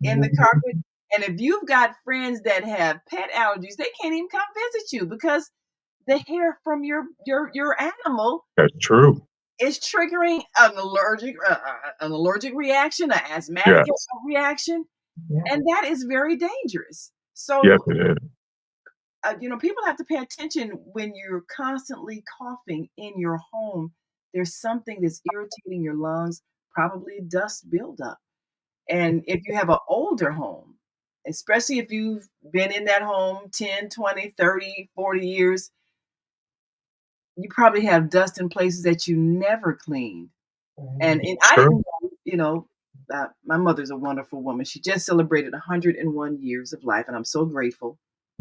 in the carpet. And if you've got friends that have pet allergies, they can't even come visit you because the hair from your animal, that's true, is triggering an allergic reaction, an asthmatic reaction, and that is very dangerous. So yes, it is. People have to pay attention when you're constantly coughing in your home. There's something that's irritating your lungs, probably dust buildup. And if you have an older home, especially if you've been in that home 10, 20, 30, 40 years, you probably have dust in places that you never cleaned. And I didn't know, my mother's a wonderful woman. She just celebrated 101 years of life, and I'm so grateful.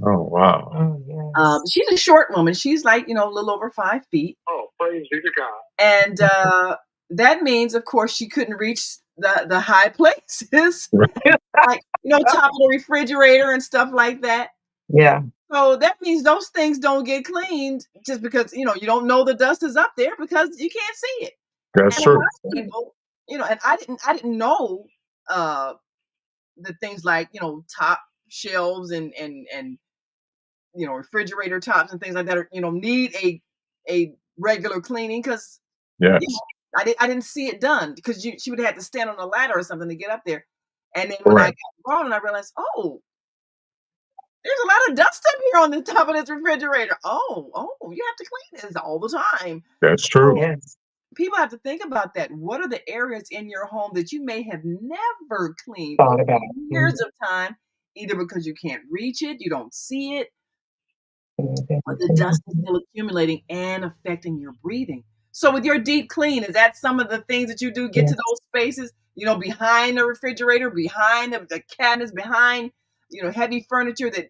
Oh, wow. Oh, yes. She's a short woman. She's like, a little over 5 feet. Oh, praise be to God. And that means, of course, she couldn't reach the high places, like, top of the refrigerator and stuff like that. Yeah. So that means those things don't get cleaned just because, you don't know the dust is up there because you can't see it. That's And a true. lot of people, and I didn't know the things like, top shelves and refrigerator tops and things like that are, need a regular cleaning because Yes. I didn't see it done because she would have had to stand on a ladder or something to get up there. And then when I Correct. got wrong, I realized, oh, there's a lot of dust up here on the top of this refrigerator. Oh, you have to clean this all the time. That's true. Yes. People have to think about that. What are the areas in your home that you may have never cleaned Thought over about years of time, either because you can't reach it, you don't see it, but the dust is still accumulating and affecting your breathing. So with your deep clean, is that some of the things that you do? Get to those spaces, behind the refrigerator, behind the cabinets, behind, heavy furniture that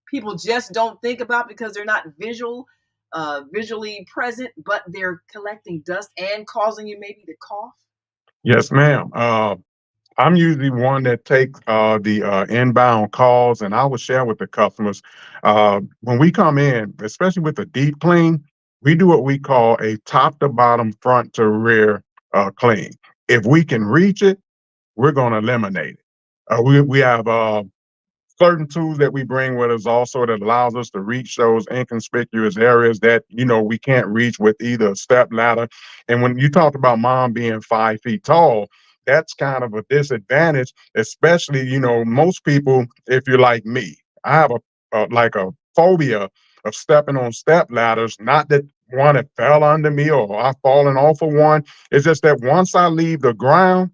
people just don't think about because they're not visually present, but they're collecting dust and causing you maybe to cough? Yes, ma'am. I'm usually one that takes the inbound calls, and I will share with the customers when we come in, especially with the deep clean. We do what we call a top to bottom, front to rear clean. If we can reach it, we're going to eliminate it. We have certain tools that we bring with us also that allows us to reach those inconspicuous areas that we can't reach with either a step ladder. And when you talked about mom being 5 feet tall, that's kind of a disadvantage, especially most people, if you're like me, I have like a phobia of stepping on step ladders. Not that one that fell under me or I've fallen off of one. It's just that once I leave the ground,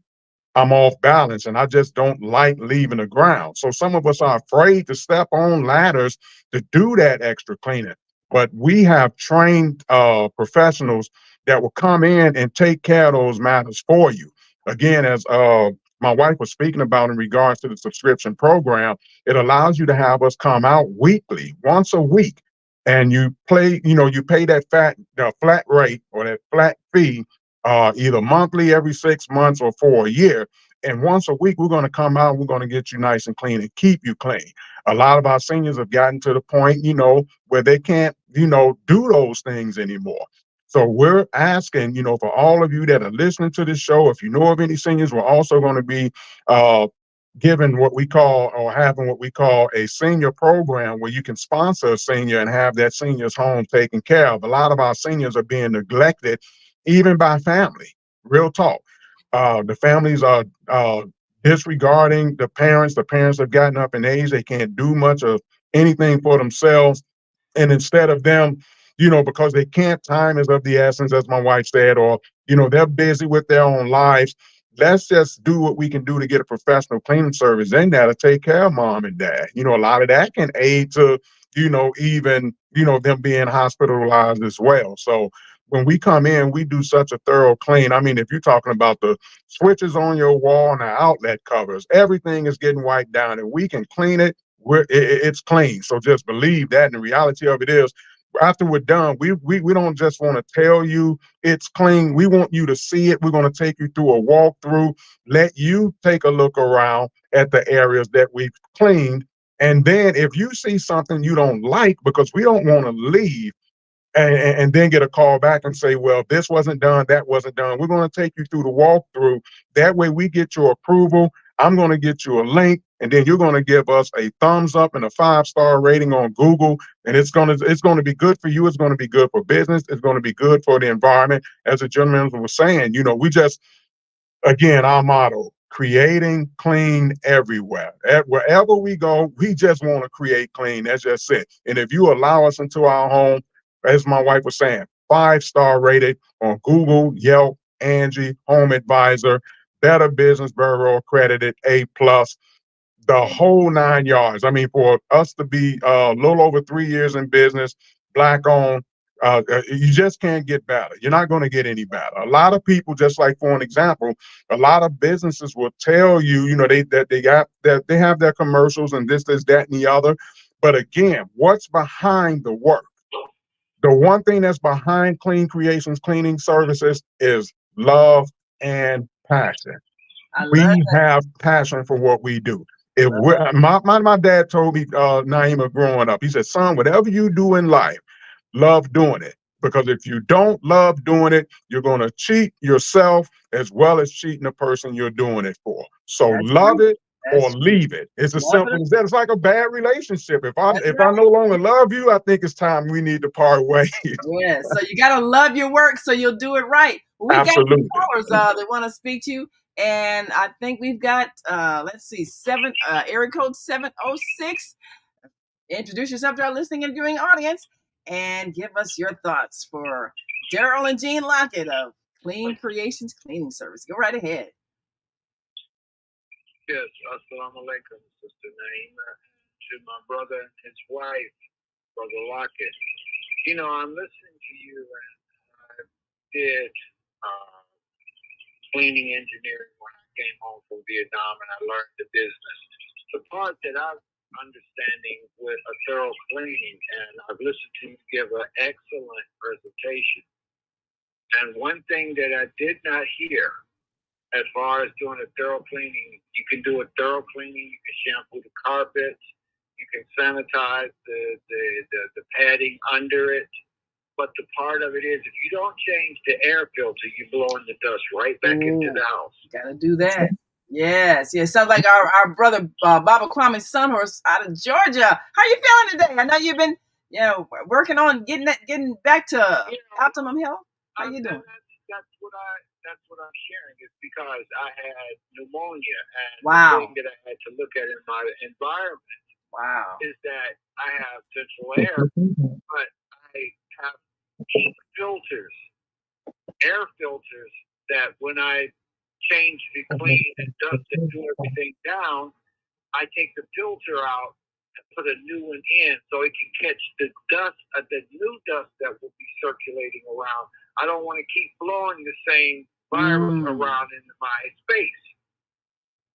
I'm off balance and I just don't like leaving the ground. So some of us are afraid to step on ladders to do that extra cleaning. But we have trained professionals that will come in and take care of those matters for you. Again, as my wife was speaking about in regards to the subscription program, it allows you to have us come out weekly, once a week, and you pay that flat rate or that flat fee either monthly, every 6 months, or for a year. And once a week, we're going to come out and we're going to get you nice and clean and keep you clean. A lot of our seniors have gotten to the point, where they can't, do those things anymore. So we're asking, for all of you that are listening to this show, if you know of any seniors, we're also going to be given what we call or having what we call a senior program where you can sponsor a senior and have that senior's home taken care of. A lot of our seniors are being neglected even by family. Real talk. The families are disregarding the parents. The parents have gotten up in age. They can't do much of anything for themselves. And instead of them, because they can't, time is of the essence, as my wife said, or, they're busy with their own lives. Let's just do what we can do to get a professional cleaning service in there to take care of mom and dad. A lot of that can aid to, even, them being hospitalized as well. So when we come in, we do such a thorough clean. I mean, if you're talking about the switches on your wall and the outlet covers, everything is getting wiped down and we can clean it. It's clean. So just believe that. And the reality of it is, after we're done, we don't just want to tell you it's clean. We want you to see it. We're going to take you through a walkthrough, let you take a look around at the areas that we've cleaned. And then if you see something you don't like, because we don't want to leave and then get a call back and say, well, this wasn't done, that wasn't done. We're going to take you through the walkthrough. That way we get your approval. I'm going to get you a link, and then you're going to give us a thumbs up and a 5-star rating on Google. And it's going to be good for you. It's going to be good for business. It's going to be good for the environment. As the gentleman was saying, we just, again, our motto, creating clean everywhere. Wherever we go, we just want to create clean. That's just it. And if you allow us into our home, as my wife was saying, 5-star rated on Google, Yelp, Angie, Home Advisor, Better Business Bureau accredited, A+, the whole 9 yards. I mean, for us to be a little over 3 years in business, Black owned, you just can't get better. You're not going to get any better. A lot of people, just like for an example, a lot of businesses will tell you, they have their commercials and this, that, and the other. But again, what's behind the work? The one thing that's behind Clean Creations cleaning services is love and passion. I love We that. have passion for what we do. If we're, my dad told me, Naima, growing up, he said, son, whatever you do in life, love doing it. Because if you don't love doing it, you're going to cheat yourself as well as cheating the person you're doing it for. So That's love true. it or That's true. leave it. It's as Love it. simple as that. It's like a bad relationship. If I That's if I right. no longer love you, I think it's time we need to part ways. Yeah. So you got to love your work so you'll do it right. Well, we got some Absolutely. callers that want to speak to you. And I think we've got, let's see, area code 706. Introduce yourself to our listening and viewing audience and give us your thoughts for Daryl and Jean Lockett of Clean Creations Cleaning Service. Go right ahead. Yes, assalamu alaikum, Sister Naima, to my brother and his wife, Brother Lockett. You know, I'm listening to you, and I did cleaning engineering when I came home from Vietnam, and I learned the business. The part that I'm understanding with a thorough cleaning, and I've listened to you give an excellent presentation. And one thing that I did not hear, as far as doing a thorough cleaning, you can do a thorough cleaning, you can shampoo the carpets, you can sanitize the padding under it. But the part of it is, if you don't change the air filter, you're blowing the dust right back into the house. Got to do that. Yes. Sounds like our brother Baba Kwame Sunhorse out of Georgia. How you feeling today? I know you've been, working on getting back to optimum health. How you doing? That's what I'm sharing, is because I had pneumonia, and wow. the thing that I had to look at in my environment is that I have central air, but I have heat filters, air filters, that when I change the clean and dust and do everything down, I take the filter out and put a new one in so it can catch the dust, the new dust that will be circulating around. I don't want to keep blowing the same virus around in my space.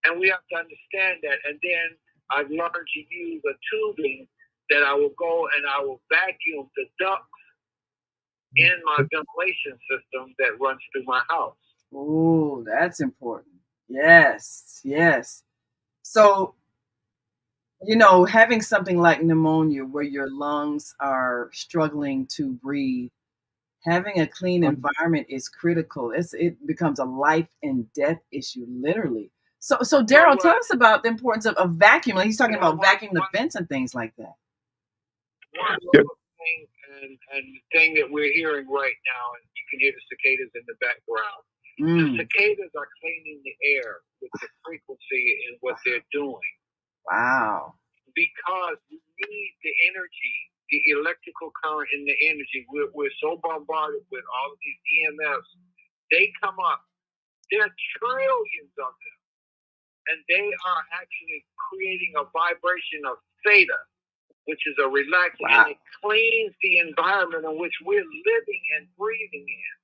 And we have to understand that. And then I've learned to use a tubing that I will go and I will vacuum the ducts in my ventilation system that runs through my house. Oh, that's important. Yes. So, having something like pneumonia where your lungs are struggling to breathe, having a clean environment is critical. It becomes a life and death issue, literally. So Daryl, tell us about the importance of vacuuming. He's talking about vacuuming the vents and things like that. One little thing, and the thing that we're hearing right now, and you can hear the cicadas in the background. The cicadas are cleaning the air with the frequency and what they're doing. Wow. Because we need the energy, the electrical current and the energy. We're so bombarded with all of these EMFs. They come up. There are trillions of them. And they are actually creating a vibration of theta, which is a relaxing, and it cleans the environment in which we're living and breathing in.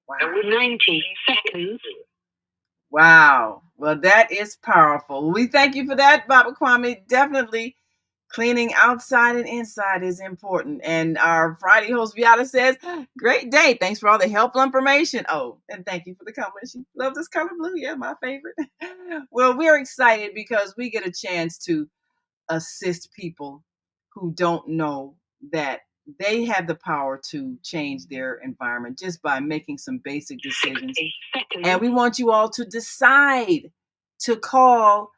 Wow. And we're 90 seconds. Wow. Well, that is powerful. We thank you for that, Baba Kwame. Definitely cleaning outside and inside is important. And our Friday host, Viata, says, great day. Thanks for all the helpful information. Oh, and thank you for the comment. She loves this color blue. Yeah, my favorite. Well, we're excited because we get a chance to assist people who don't know that they have the power to change their environment just by making some basic decisions. And we want you all to decide to call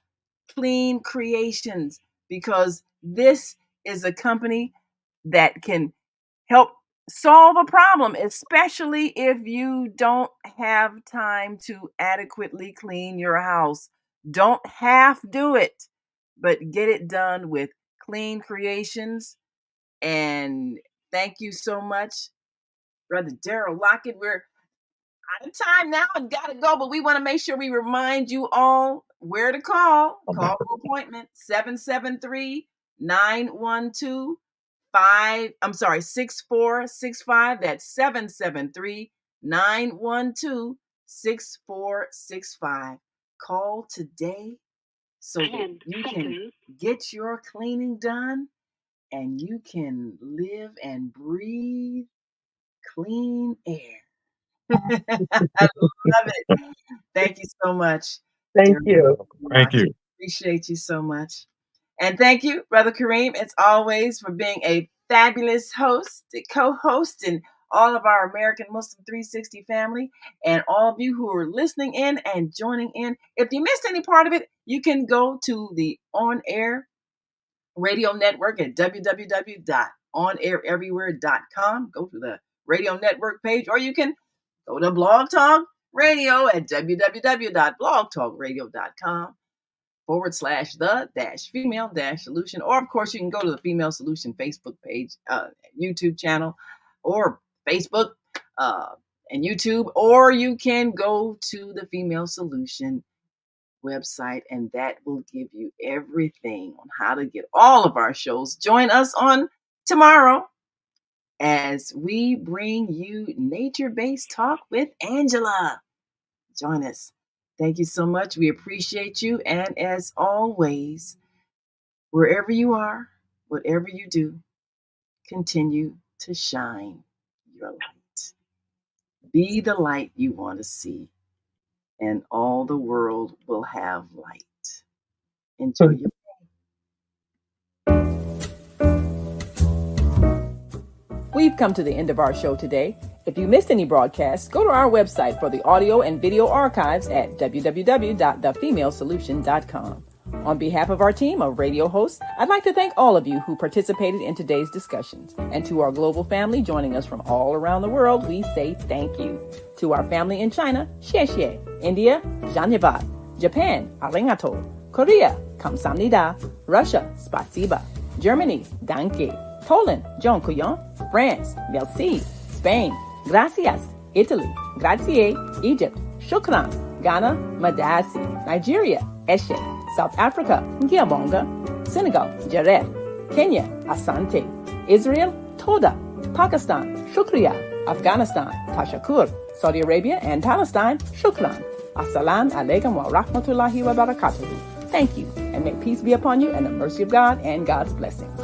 Clean Creations, because this is a company that can help solve a problem, especially if you don't have time to adequately clean your house. Don't half do it, but get it done with Clean Creations. And thank you so much, Brother Daryl Lockett. We're out of time now and gotta go, but we want to make sure we remind you all where to call. Call for appointment 773-912-6465. That's 773-912-6465. Call today so that you can get your cleaning done and you can live and breathe clean air. I love it. Thank you so much. Thank you. Thank you. Appreciate you so much. And thank you, Brother Kareem, as always, for being a fabulous host, co-host, and all of our American Muslim 360 family, and all of you who are listening in and joining in. If you missed any part of it, you can go to the on-air radio network at www.onaireverywhere.com. Go to the radio network page, or you can go to Blog Talk Radio at www.blogtalkradio.com/the-female-solution. Or, of course, you can go to the Female Solution Facebook page, YouTube channel, or Facebook and YouTube, or you can go to the Female Solution website, and that will give you everything on how to get all of our shows. Join us on tomorrow as we bring you nature-based talk with Angela. Join us. Thank you so much. We appreciate you. And as always, wherever you are, whatever you do, continue to shine your light. Be the light you want to see, and all the world will have light. Enjoy your We've come to the end of our show today. If you missed any broadcasts, go to our website for the audio and video archives at www.thefemalesolution.com. On behalf of our team of radio hosts, I'd like to thank all of you who participated in today's discussions. And to our global family joining us from all around the world, we say thank you. To our family in China, xie xie. India, zhanyavad. Japan, arigato. Korea, kamsamnida. Russia, spasiba. Germany, danke. Poland, dziękuję. France, merci. Spain, gracias. Italy, grazie. Egypt, shukran. Ghana, madasi. Nigeria, eshe. South Africa, ngiyabonga. Senegal, jareh. Kenya, asante. Israel, toda. Pakistan, shukriya. Afghanistan, tashakur. Saudi Arabia and Palestine, shukran. Assalamu alaikum wa rahmatullahi wa barakatuhu. Thank you, and may peace be upon you and the mercy of God and God's blessings.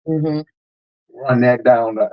Mm-hmm. Run that down the